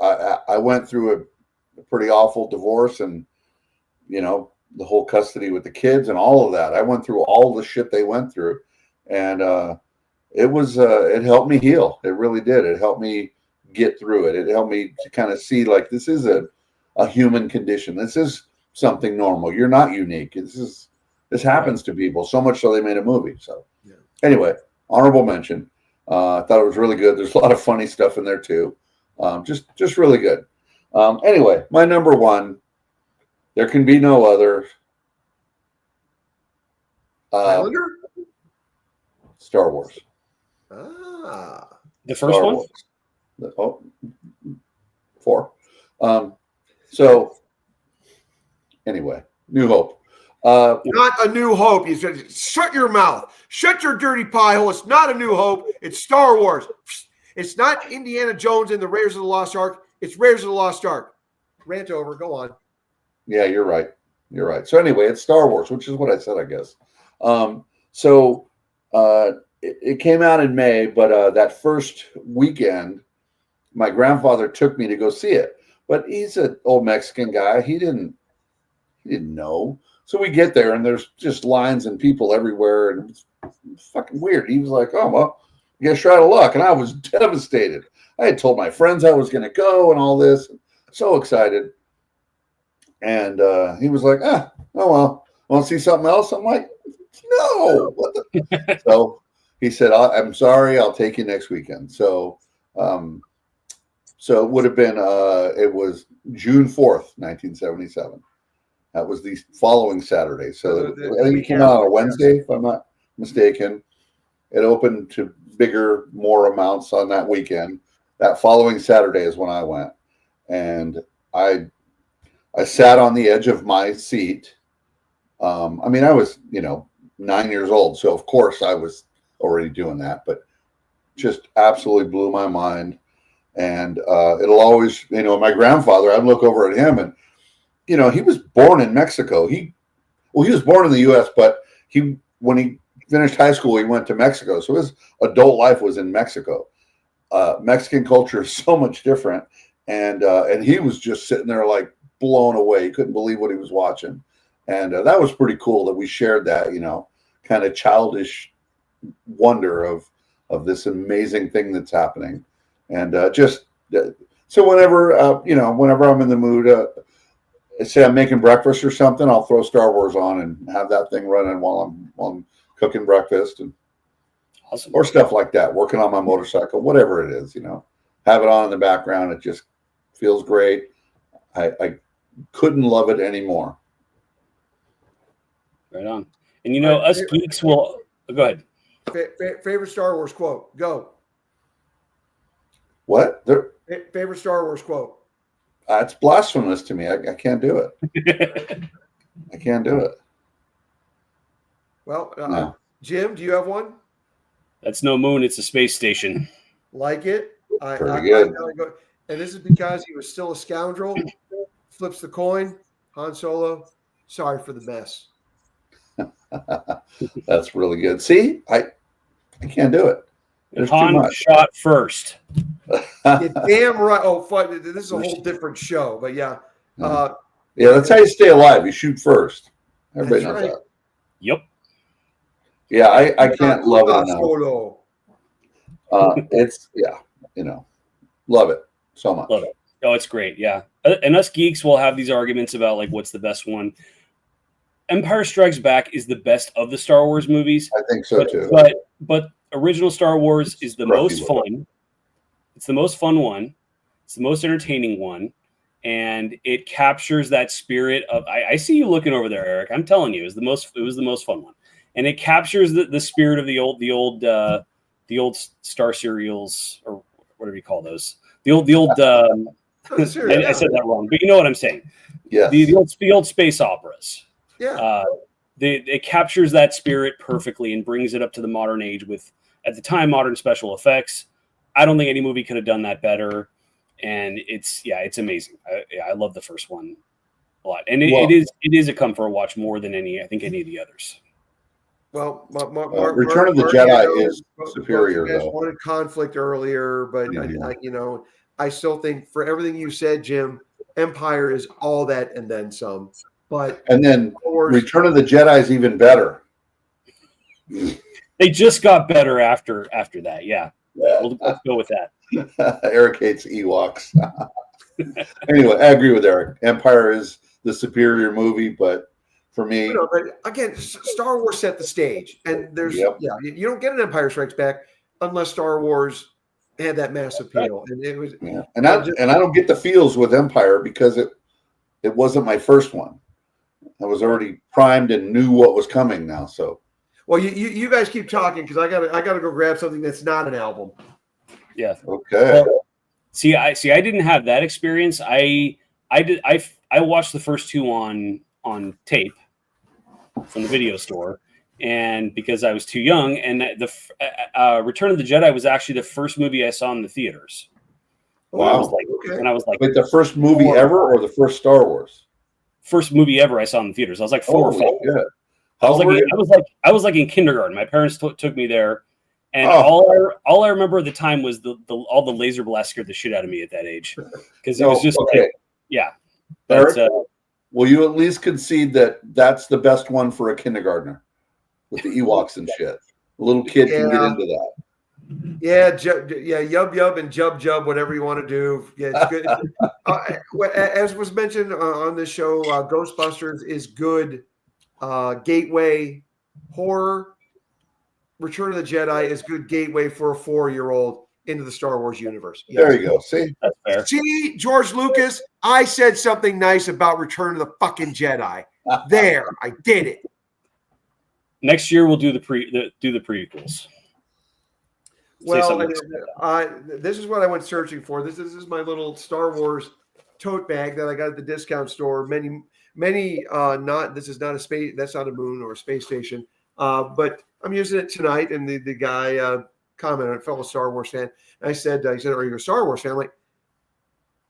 I went through a pretty awful divorce, and the whole custody with the kids and all of that. I went through all the shit they went through, and it helped me heal. It really did. It helped me get through it. It helped me to kind of see like this is a human condition. This is something normal. You're not unique. This happens to people so much so they made a movie. So anyway, honorable mention. I thought it was really good. There's a lot of funny stuff in there too. Just really good. Anyway, my number one, there can be no other. Highlander? Star Wars. The first Star one? Wars. 4. So anyway, New Hope. Not A New Hope. You said, shut your mouth. Shut your dirty pie hole. It's not A New Hope. It's Star Wars. It's not Indiana Jones and the Raiders of the Lost Ark. It's Raiders of the Lost Ark. Rant over. Go on. Yeah, you're right. You're right. So anyway, it's Star Wars, which is what I said, I guess. It came out in May, but that first weekend, my grandfather took me to go see it. But he's an old Mexican guy. He didn't know. So we get there, and there's just lines and people everywhere, and it's fucking weird. He was like, "Oh well, you got a shot of luck," and I was devastated. I had told my friends I was going to go and all this, so excited. And he was like, "Oh well, want to see something else?" I'm like, "No." What the? So he said, "I'm sorry. I'll take you next weekend." So it would have been it was June 4th, 1977. That was the following Saturday. So I think it came out on a Wednesday, if I'm not mistaken. It opened to bigger, more amounts on that weekend. That following Saturday is when I went, and I sat on the edge of my seat. I was 9 years old, so of course I was already doing that, but just absolutely blew my mind. And it'll always, my grandfather, I'd look over at him, and he was born in Mexico. He was born in the U.S., but when he finished high school, he went to Mexico. So his adult life was in Mexico. Mexican culture is so much different, and he was just sitting there like blown away. He couldn't believe what he was watching, and that was pretty cool that we shared that kind of childish wonder of this amazing thing that's happening, and so whenever I'm in the mood. Say I'm making breakfast or something, I'll throw Star Wars on and have that thing running while I'm cooking breakfast and awesome. Or stuff like that. Working on my motorcycle, whatever it is, have it on in the background. It just feels great. I couldn't love it anymore. Right on. And us geeks will go ahead. Favorite Star Wars quote? Go. What? Favorite Star Wars quote? It's blasphemous to me. I can't do it. I can't do it. Well, no. Jim, do you have one? That's no moon. It's a space station. Like it? Pretty good. And this is because he was still a scoundrel. flips the coin. Han Solo, sorry for the mess. That's really good. See, I can't do it. There's too Han much. shot first. You're damn right. Oh, fun. This is a whole different show, but yeah. Yeah, that's how you stay alive. You shoot first. Everybody knows that. Yep. Yeah, I can't love it enough. Solo. It's love it so much. Love it. Oh, it's great. Yeah. And us geeks will have these arguments about like what's the best one. Empire Strikes Back is the best of the Star Wars movies. I think so too. But original Star Wars is the most fun. It's the most fun one. It's the most entertaining one. And it captures that spirit of I see you looking over there, Eric. I'm telling you, it was the most fun one. And it captures the spirit of the old Star serials, or whatever you call those. The old I said that wrong, but you know what I'm saying. Yeah. The old space operas. Yeah. It captures that spirit perfectly and brings it up to the modern age with, at the time, modern special effects. I don't think any movie could have done that better. And it's amazing. I love the first one a lot. And it is a comfort watch more than any of the others. Well, Return of the Jedi is superior, you guys though. wanted conflict earlier, but I still think for everything you said, Jim, Empire is all that and then some. And then Return of the Jedi is even better. They just got better after that. Yeah. Let's go with that. Eric hates Ewoks. Anyway, I agree with Eric. Empire is the superior movie, but for me, but again, Star Wars set the stage, and you don't get an Empire Strikes Back unless Star Wars had that mass appeal, and it was. Yeah. And I don't get the feels with Empire because it wasn't my first one. I was already primed and knew what was coming now. So, well, you guys keep talking because I gotta go grab something that's not an album. Yeah. Okay. Well, I didn't have that experience. I watched the first two on tape from the video store, and because I was too young, and the Return of the Jedi was actually the first movie I saw in the theaters. Wow. And I was like, wait, the first movie ever, or the first Star Wars? First movie ever I saw in the theaters. I was like 4 or 5. Good. I was like in kindergarten. My parents took me there, and all I remember at the time was all the laser blasts scared the shit out of me at that age because it was just Eric, will you at least concede that that's the best one for a kindergartner with the Ewoks and shit? A little kid can get into that. Yeah, yub yub and jub, whatever you want to do. Yeah, it's good. As was mentioned on this show, Ghostbusters is good. Gateway horror. Return of the Jedi is good gateway for a 4-year-old into the Star Wars universe. Yes. There you go. See, that's fair. See, George Lucas, I said something nice about Return of the fucking Jedi. There, I did it. Next year we'll do the prequels. Well, this is what I went searching for. This is my little Star Wars tote bag that I got at the discount store. Many not. This is not a space. That's not a moon or a space station. But I'm using it tonight. And the guy commented, a fellow Star Wars fan. And he said, "Are you a Star Wars fan?" I'm like,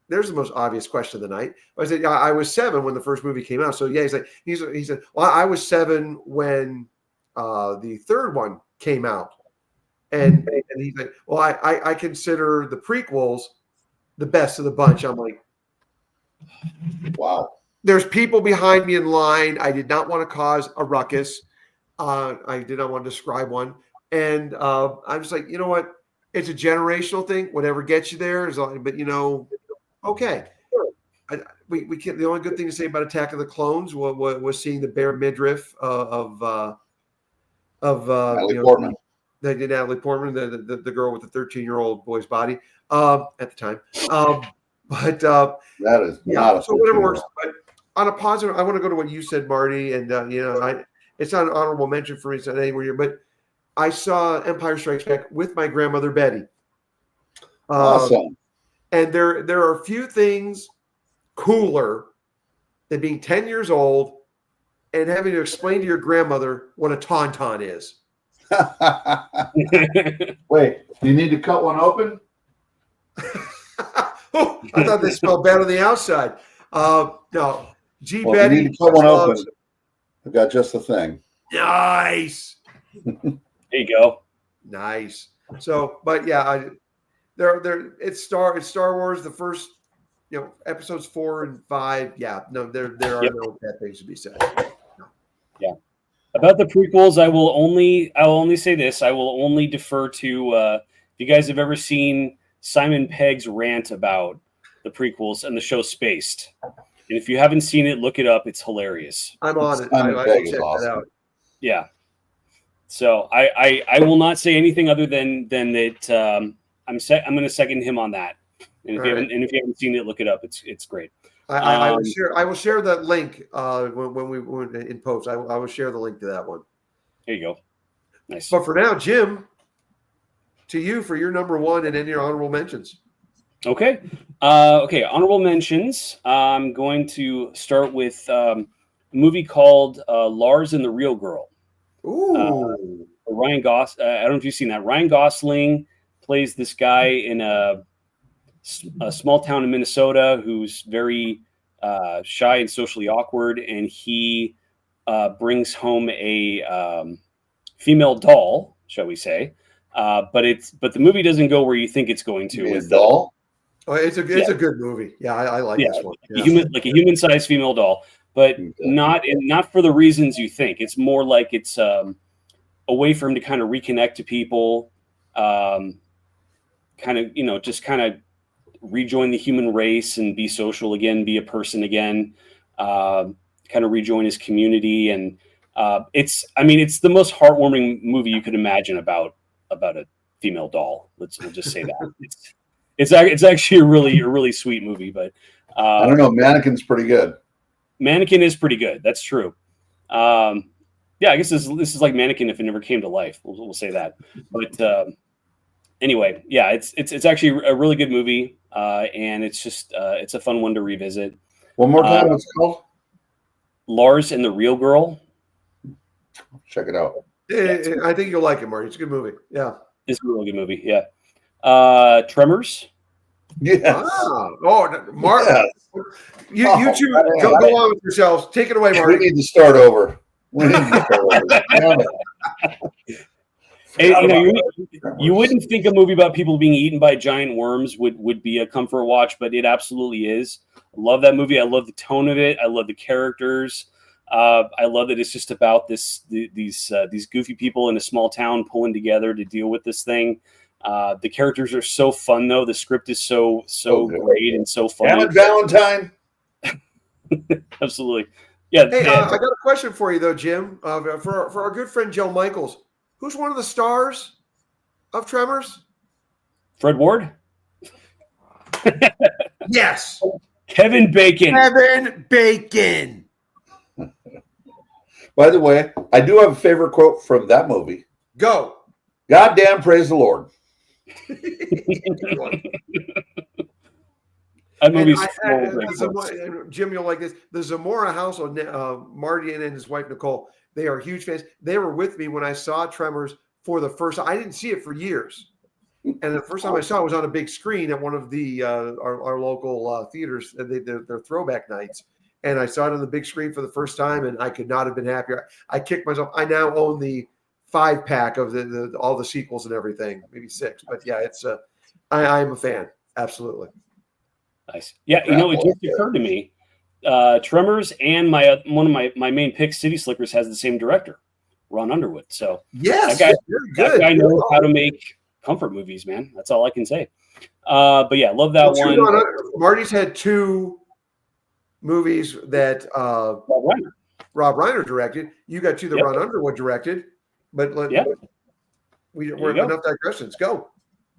there's the most obvious question of the night. I said, "Yeah, I was 7 when the first movie came out." So yeah, he said, "Well, I was 7 when the third one came out." And he's like, "Well, I consider the prequels the best of the bunch." I'm like, wow. There's people behind me in line. I did not want to cause a ruckus. I did not want to describe one. And I'm just like, you know what? It's a generational thing. Whatever gets you there is, but okay. We can't. The only good thing to say about Attack of the Clones was seeing the bare midriff of Natalie Portman. They did Natalie Portman, the girl with the 13-year-old boy's body at the time. But that is not so whatever works. But on a positive, I want to go to what you said, Marty, and it's not an honorable mention for me. It's not anywhere here, but I saw Empire Strikes Back with my grandmother Betty. Awesome. And there are a few things cooler than being 10 years old and having to explain to your grandmother what a tauntaun is. Wait, do you need to cut one open? Oh, I thought they smelled bad on the outside. No, G. Well, Betty you need to cut one loves- open. I've got just the thing. Nice. There you go. Nice. So, but yeah, it's Star Wars. The first, episodes 4 and 5. Yeah, no, there are Yep. no bad things to be said. About the prequels, I will only say this. I will only defer to if you guys have ever seen Simon Pegg's rant about the prequels and the show Spaced. And if you haven't seen it, look it up. It's hilarious. I'm on it. Simon I Pegg will is check awesome. that out. Yeah. So I will not say anything other than that I'm going to second him on that. And if you haven't seen it, look it up. It's great. I will share that link when we in post. I will share the link to that one. There you go. Nice. But for now, Jim, to you for your number one and any honorable mentions. Okay. Okay. Honorable mentions. I'm going to start with a movie called Lars and the Real Girl. Ooh. Ryan Gosling. I don't know if you've seen that. Ryan Gosling plays this guy in a small town in Minnesota who's very shy and socially awkward, and he brings home a female doll, shall we say? But the movie doesn't go where you think it's going to. A doll? Oh, it's a good movie. Yeah, I like this one. Yeah. A human-sized female doll, but not for the reasons you think. It's more like it's a way for him to kind of reconnect to people, just kind of rejoin the human race and be social again, be a person again, kind of rejoin his community. And it's the most heartwarming movie you could imagine about a female doll. We'll just say that. It's actually a really sweet movie, but I don't know. Mannequin's pretty good. Mannequin is pretty good. That's true. I guess this is like Mannequin if it never came to life. We'll say that. But anyway, yeah, it's actually a really good movie, and it's just it's a fun one to revisit. One more time, what's it called? Lars and the Real Girl. Check it out. I think you'll like it, Marty. It's a good movie. Yeah. It's a really good movie. Yeah. Tremors. Yes. Mark. Yes. You two go on with yourselves. Take it away, Marty. We need to start over. Damn it. You wouldn't think a movie about people being eaten by giant worms would be a comfort watch, but it absolutely is. I love that movie. I love the tone of it. I love the characters. I love that it's just about these goofy people in a small town pulling together to deal with this thing. The characters are so fun, though. The script is so great and so funny. Damn it, Valentine. Absolutely. Yeah. Hey, I got a question for you, though, Jim. For our good friend Joe Michaels, who's one of the stars of Tremors? Fred Ward? Yes. Kevin Bacon. Kevin Bacon. By the way, I do have a favorite quote from that movie. Go. Goddamn, praise the Lord. That movie's Jim, you'll like this. The Zamora household, Marty and his wife Nicole, they are huge fans. They were with me when I saw Tremors for the first time. I didn't see it for years, and the first time I saw it was on a big screen at one of the our local theaters. Their throwback nights, and I saw it on the big screen for the first time, and I could not have been happier. I kicked myself. I now own the 5-pack of all the sequels and everything, maybe 6, but yeah, it's I'm a fan, absolutely. Nice. Yeah, it just occurred to me, Tremors and one of my main picks, City Slickers, has the same director, Ron Underwood. So yes, that guy knows how to make comfort movies, man. That's all I can say. But yeah, love that one. Marty's had 2 movies that Rob Reiner directed. You got 2 that Ron Underwood directed. But we're enough digressions. Go.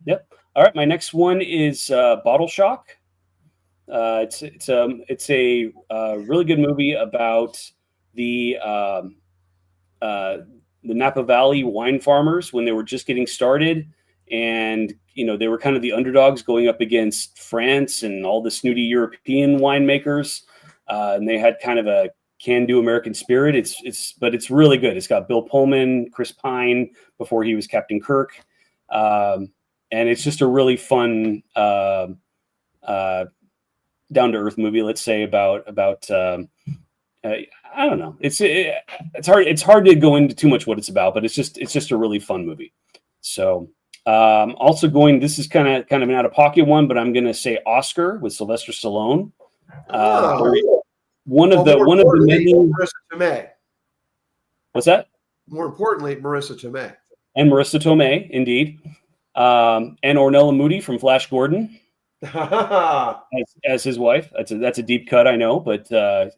Yep. All right. My next one is Bottle Shock. It's a really good movie about the Napa Valley wine farmers when they were just getting started, and they were kind of the underdogs going up against France and all the snooty European winemakers, and they had kind of a can-do American spirit. But it's really good. It's got Bill Pullman, Chris Pine before he was Captain Kirk, and it's just a really fun down to earth movie, let's say about I don't know. It's hard to go into too much what it's about, but it's just a really fun movie. So also going, this is kind of an out of pocket one, but I'm going to say Oscar with Sylvester Stallone. One of the many. Marissa Tomei. What's that? More importantly, Marissa Tomei. And Marissa Tomei, indeed. And Ornella Moody from Flash Gordon as his wife. That's a deep cut, I know, but I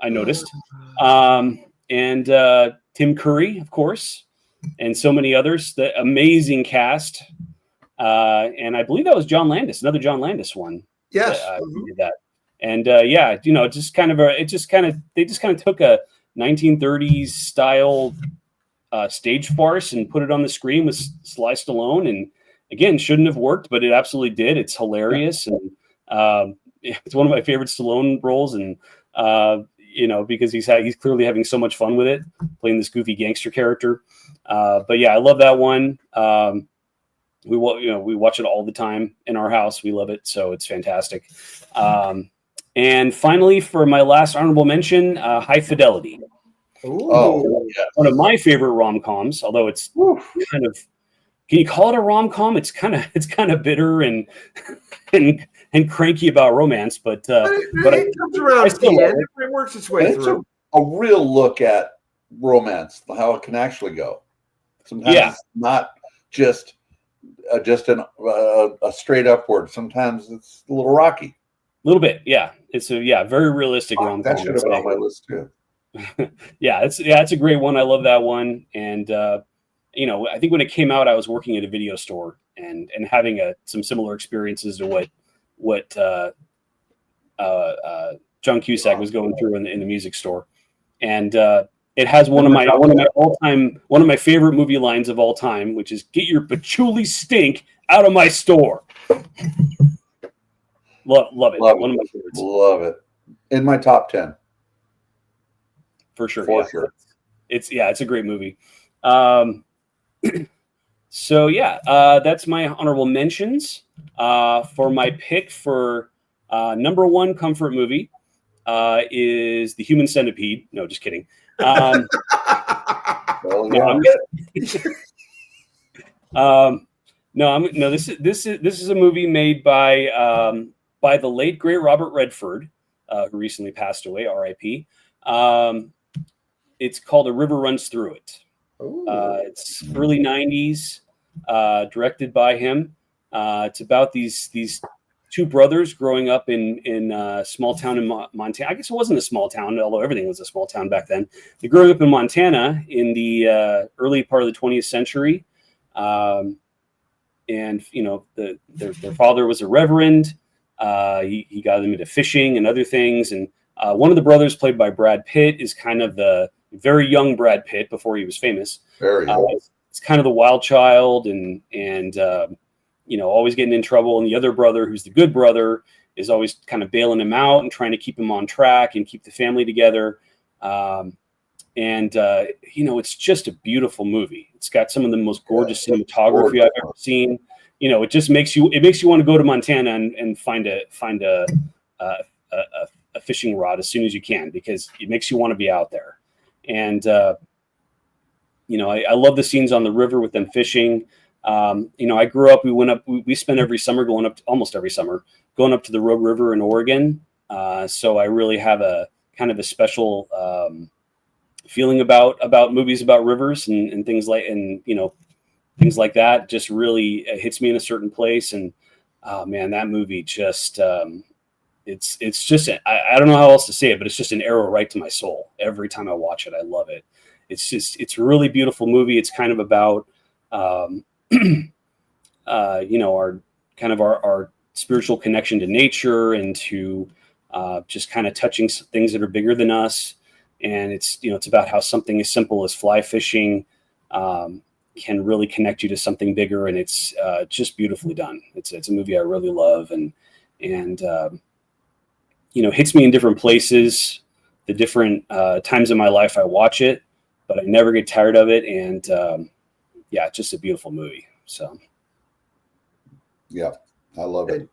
noticed. And Tim Curry, of course, and so many others. The amazing cast. And I believe that was John Landis, another John Landis one. Yes, did that. And they just kind of took a 1930s style stage farce and put it on the screen with Sly Stallone. And again, shouldn't have worked, but it absolutely did. It's hilarious, and it's one of my favorite Stallone roles. And because he's clearly having so much fun with it, playing this goofy gangster character. But yeah, I love that one. We watch it all the time in our house. We love it, so it's fantastic. And finally, for my last honorable mention, High Fidelity. One of my favorite rom-coms, although it's kind of, can you call it a rom-com? It's kind of bitter and cranky about romance, but it comes around to the end. It works its way through. A real look at romance, how it can actually go. Sometimes it's not just a straight upward. Sometimes it's a little rocky. A little bit, yeah. It's a very realistic rom-com. That should have been on my list too. It's a great one. I love that one. And I think when it came out, I was working at a video store and having some similar experiences to what John Cusack was going through in the music store. And it has one of my favorite movie lines of all time, which is "Get your patchouli stink out of my store." Love it. One of my favorites. Love it. In my top 10. For sure. Sure. It's a great movie. So that's my honorable mentions. For my pick for number one comfort movie is The Human Centipede. No, just kidding. This is a movie made by the late great Robert Redford, who recently passed away, R.I.P. It's called A River Runs Through It. It's early 90s, directed by him. It's about these two brothers growing up in a small town in Montana. I guess it wasn't a small town, although everything was a small town back then. They're growing up in Montana in the early part of the 20th century. And their father was a reverend. He got them into fishing and other things. And one of the brothers, played by Brad Pitt, is kind of the very young Brad Pitt before he was famous. Very young. It's kind of the wild child and always getting in trouble. And the other brother, who's the good brother, is always kind of bailing him out and trying to keep him on track and keep the family together. It's just a beautiful movie. It's got some of the most gorgeous cinematography I've ever seen. It just makes you want to go to Montana and find a fishing rod as soon as you can, because it makes you want to be out there. And I love the scenes on the river with them fishing. I grew up. We spent almost every summer going up to the Rogue River in Oregon. So I really have a kind of a special feeling about movies about rivers and things like that. Just really hits me in a certain place. And that movie just it's just I don't know how else to say it, but it's just an arrow right to my soul every time I watch it. I love it. It's a really beautiful movie. It's kind of about our spiritual connection to nature and to just kind of touching things that are bigger than us. And it's about how something as simple as fly fishing can really connect you to something bigger. And it's just beautifully done. It's a movie I really love and hits me in different places, the different times in my life I watch it, but I never get tired of it. And it's just a beautiful movie. So. Yeah, I love it.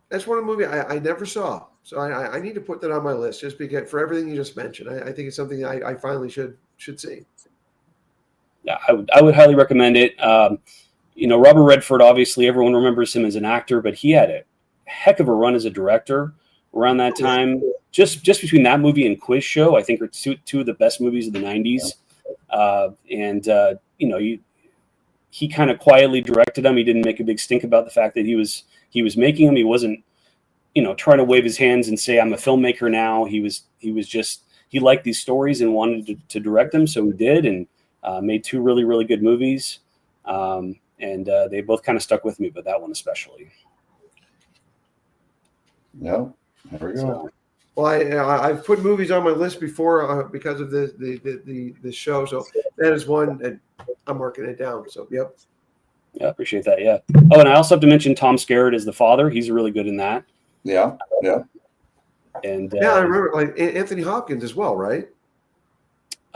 That's one movie I never saw. So I need to put that on my list just because for everything you just mentioned. I think it's something I finally should see. Yeah, I would highly recommend it. Robert Redford, obviously everyone remembers him as an actor, but he had a heck of a run as a director around that time. Just between that movie and Quiz Show, I think are two of the best movies of the 90s. He kind of quietly directed them. He didn't make a big stink about the fact that he was making them. He wasn't, trying to wave his hands and say, I'm a filmmaker now. He was just, he liked these stories and wanted to direct them. So he did, and made two really, really good movies. They both kind of stuck with me, but that one especially. Yeah, there we go. So, Well, I've put movies on my list before because of the show. So that is one, and I'm marking it down. So yep. Yeah, appreciate that. Yeah. Oh, and I also have to mention Tom Skerritt as the father. He's really good in that. Yeah. And I remember like Anthony Hopkins as well, right?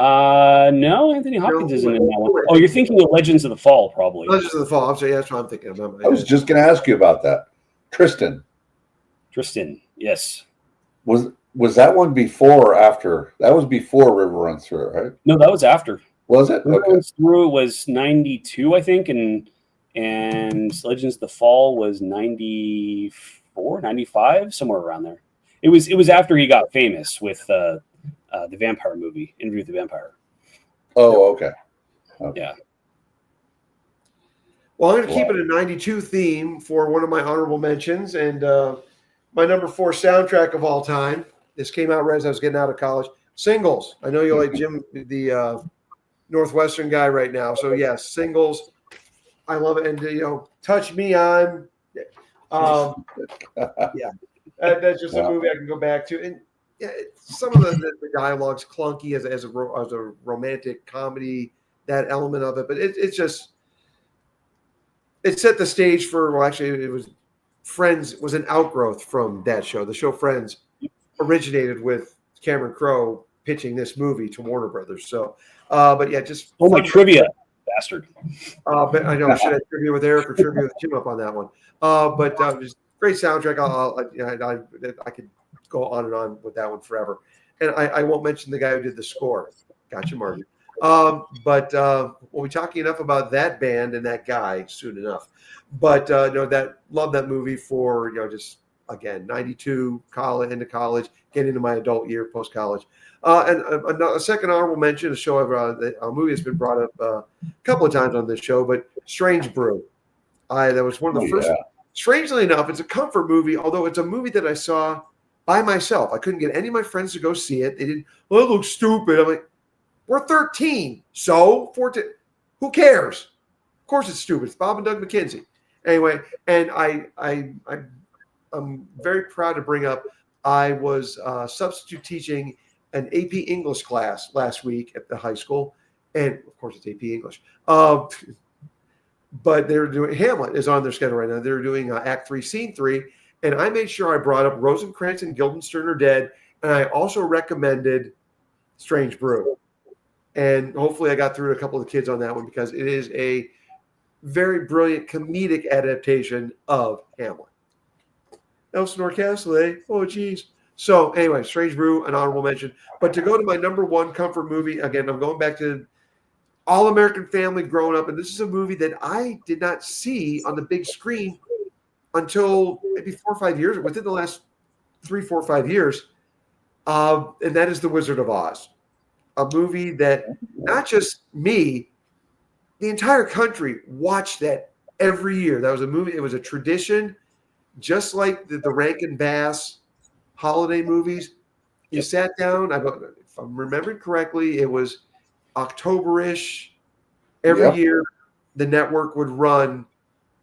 no, Anthony Hopkins isn't in that one. Oh, you're thinking of Legends of the Fall, probably. Legends of the Fall. I'm sorry, that's what I'm thinking of. I was just going to ask you about that. Tristan, yes. Was that one before or after? That was before River Runs Through, right? No, that was after. Was it? River Runs Through was 92, I think, and Legends of the Fall was 94, 95, somewhere around there. It was after he got famous with the vampire movie, Interview with the Vampire. Oh, okay. Yeah. Well, I'm going to keep it a 92 theme for one of my honorable mentions, and my number 4 soundtrack of all time. This came out right as I was getting out of college. Singles. I know you like Jim, the Northwestern guy right now. So yes, Singles. I love it, and Touch Me On. That's just a movie I can go back to, and some of the dialogue's clunky as a romantic comedy, that element of it, but it set the stage for. Well, actually, it was Friends was an outgrowth from that show. The show Friends originated with Cameron Crowe pitching this movie to Warner Brothers. So, but yeah, just my trivia, bastard. But I know I should have trivia with Eric or trivia with Jim up on that one. But just great soundtrack. I could go on and on with that one forever. And I won't mention the guy who did the score. Gotcha, Martin. But we'll be talking enough about that band and that guy soon enough. But love that movie for just again 92 into college, get into my adult year post college. And a second honorable mention, a movie that's been brought up a couple of times on this show, but Strange Brew. That was one of the first. Yeah. Strangely enough, it's a comfort movie, although it's a movie that I saw by myself. I couldn't get any of my friends to go see it. They didn't. Well, it looks stupid. I'm like, we're 13, so 14. Who cares? Of course, it's stupid. It's Bob and Doug McKenzie. Anyway, and I'm very proud to bring up. I was substitute teaching an AP English class last week at the high school, and of course, it's AP English. But they're doing Hamlet is on their schedule right now. They're doing Act 3, Scene 3, and I made sure I brought up Rosencrantz and Guildenstern Are Dead, and I also recommended Strange Brew. And hopefully I got through a couple of the kids on that one because it is a very brilliant comedic adaptation of Hamlet. Elsinore Castle, eh? Oh, geez. So anyway, Strange Brew, an honorable mention. But to go to my number 1 comfort movie, again, I'm going back to All-American Family growing up, and this is a movie that I did not see on the big screen until maybe 4 or 5 years, within the last 3, 4, 5 years, and that is The Wizard of Oz, a movie that not just me, the entire country watched that every year. That was a movie. It was a tradition, just like the Rankin Bass holiday movies. You sat down, if I'm remembering correctly, it was October-ish. Every year, the network would run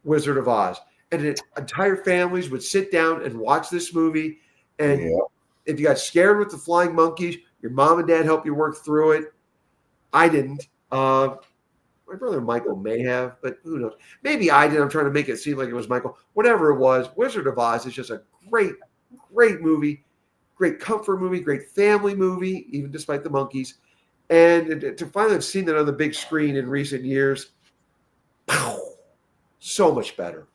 Wizard of Oz. And entire families would sit down and watch this movie. And if you got scared with the flying monkeys, your mom and dad helped you work through it. I didn't. My brother Michael may have, but who knows? Maybe I did. I'm trying to make it seem like it was Michael. Whatever it was, Wizard of Oz is just a great, great movie, great comfort movie, great family movie, even despite the monkeys. And to finally have seen that on the big screen in recent years, so much better.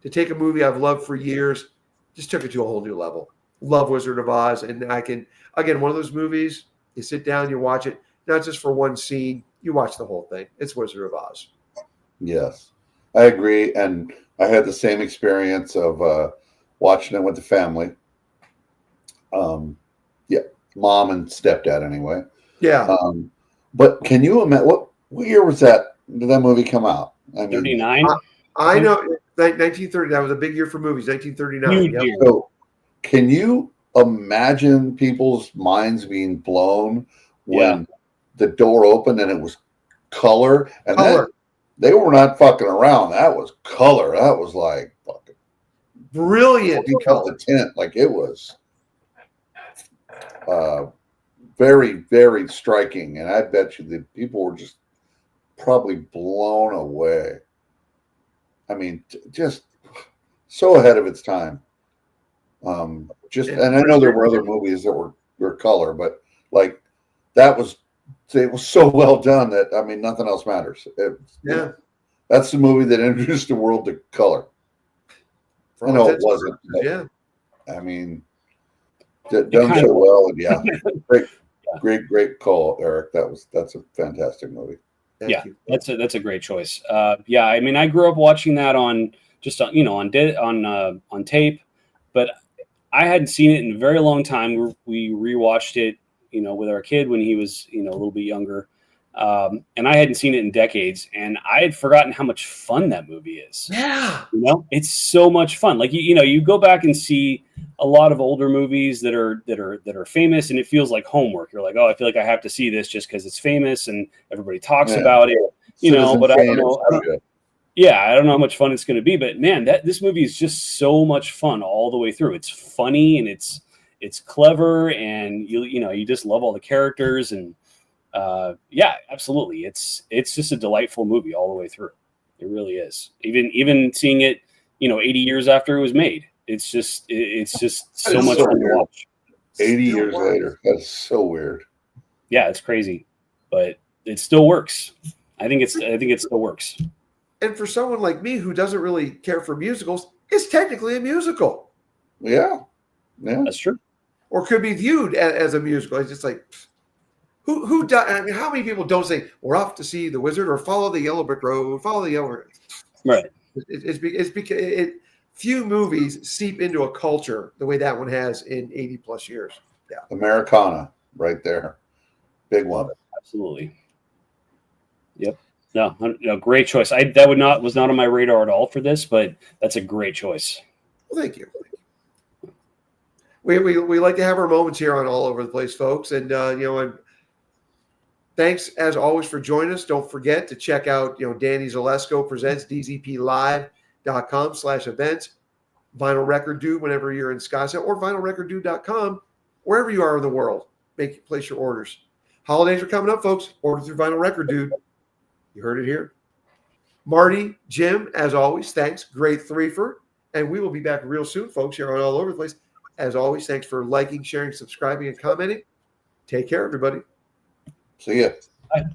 To take a movie I've loved for years just took it to a whole new level. Love Wizard of Oz, and I can again one of those movies. You sit down, you watch it, not just for one scene. You watch the whole thing. It's Wizard of Oz. Yes, I agree, and I had the same experience of watching it with the family. Yeah, mom and stepdad anyway. Yeah. But can you imagine what year was that? Did that movie come out? I mean, 39. I know 1930. That was a big year for movies. 1939. Huge Yep. year. so can you imagine people's minds being blown when the door opened and it was color? And Color. they were not fucking around. That was color. That was like fucking Brilliant off color. the tent. Like it was very, very striking. And I bet you the people were just probably blown away. I mean, just so ahead of its time. And I know there were other movies that were color, but like it was so well done that I mean nothing else matters. Yeah. That's the movie that introduced the world to color. For I all know it intents and wasn't. purposes, But, yeah. I mean, done so well, and yeah, great call, Eric. That's a fantastic movie. Thank you. That's a great choice. Yeah, I mean, I grew up watching that on tape, but I hadn't seen it in a very long time. We rewatched it, with our kid when he was, a little bit younger, and I hadn't seen it in decades, and I had forgotten how much fun that movie is. Yeah. It's so much fun. Like you go back and see a lot of older movies that are famous, and it feels like homework. You're like, oh, I feel like I have to see this just because it's famous and everybody talks about it. But I don't know. I don't know how much fun it's going to be, but man, this movie is just so much fun all the way through. It's funny and it's clever, and you just love all the characters, and absolutely, it's just a delightful movie all the way through. It really is. Even seeing it, 80 years after it was made, it's just so much fun to watch. 80 years later, that's so weird. Yeah, it's crazy, but it still works. I think it still works. And for someone like me who doesn't really care for musicals, it's technically a musical. Yeah. That's true. Or could be viewed as a musical. It's just like, who does? I mean, how many people don't say we're off to see the wizard or follow the yellow brick road, follow the yellow? Right. It's because few movies seep into a culture the way that one has in 80 plus years. Yeah. Americana, right there, big one. Absolutely. Yep. No, great choice. That was not on my radar at all for this, but that's a great choice. Well, thank you. We like to have our moments here on All Over the Place, folks, and and thanks as always for joining us. Don't forget to check out Danny Zalesko presents dzplive.com/events, Vinyl Record Dude whenever you're in Scottsdale, or vinylrecorddude.com wherever you are in the world. Place your orders. Holidays are coming up, folks. Order through Vinyl Record Dude. You heard it here. Marty, Jim, as always, thanks. Great threefer. And we will be back real soon, folks, here on All Over the Place. As always, thanks for liking, sharing, subscribing, and commenting. Take care, everybody. See ya. Bye.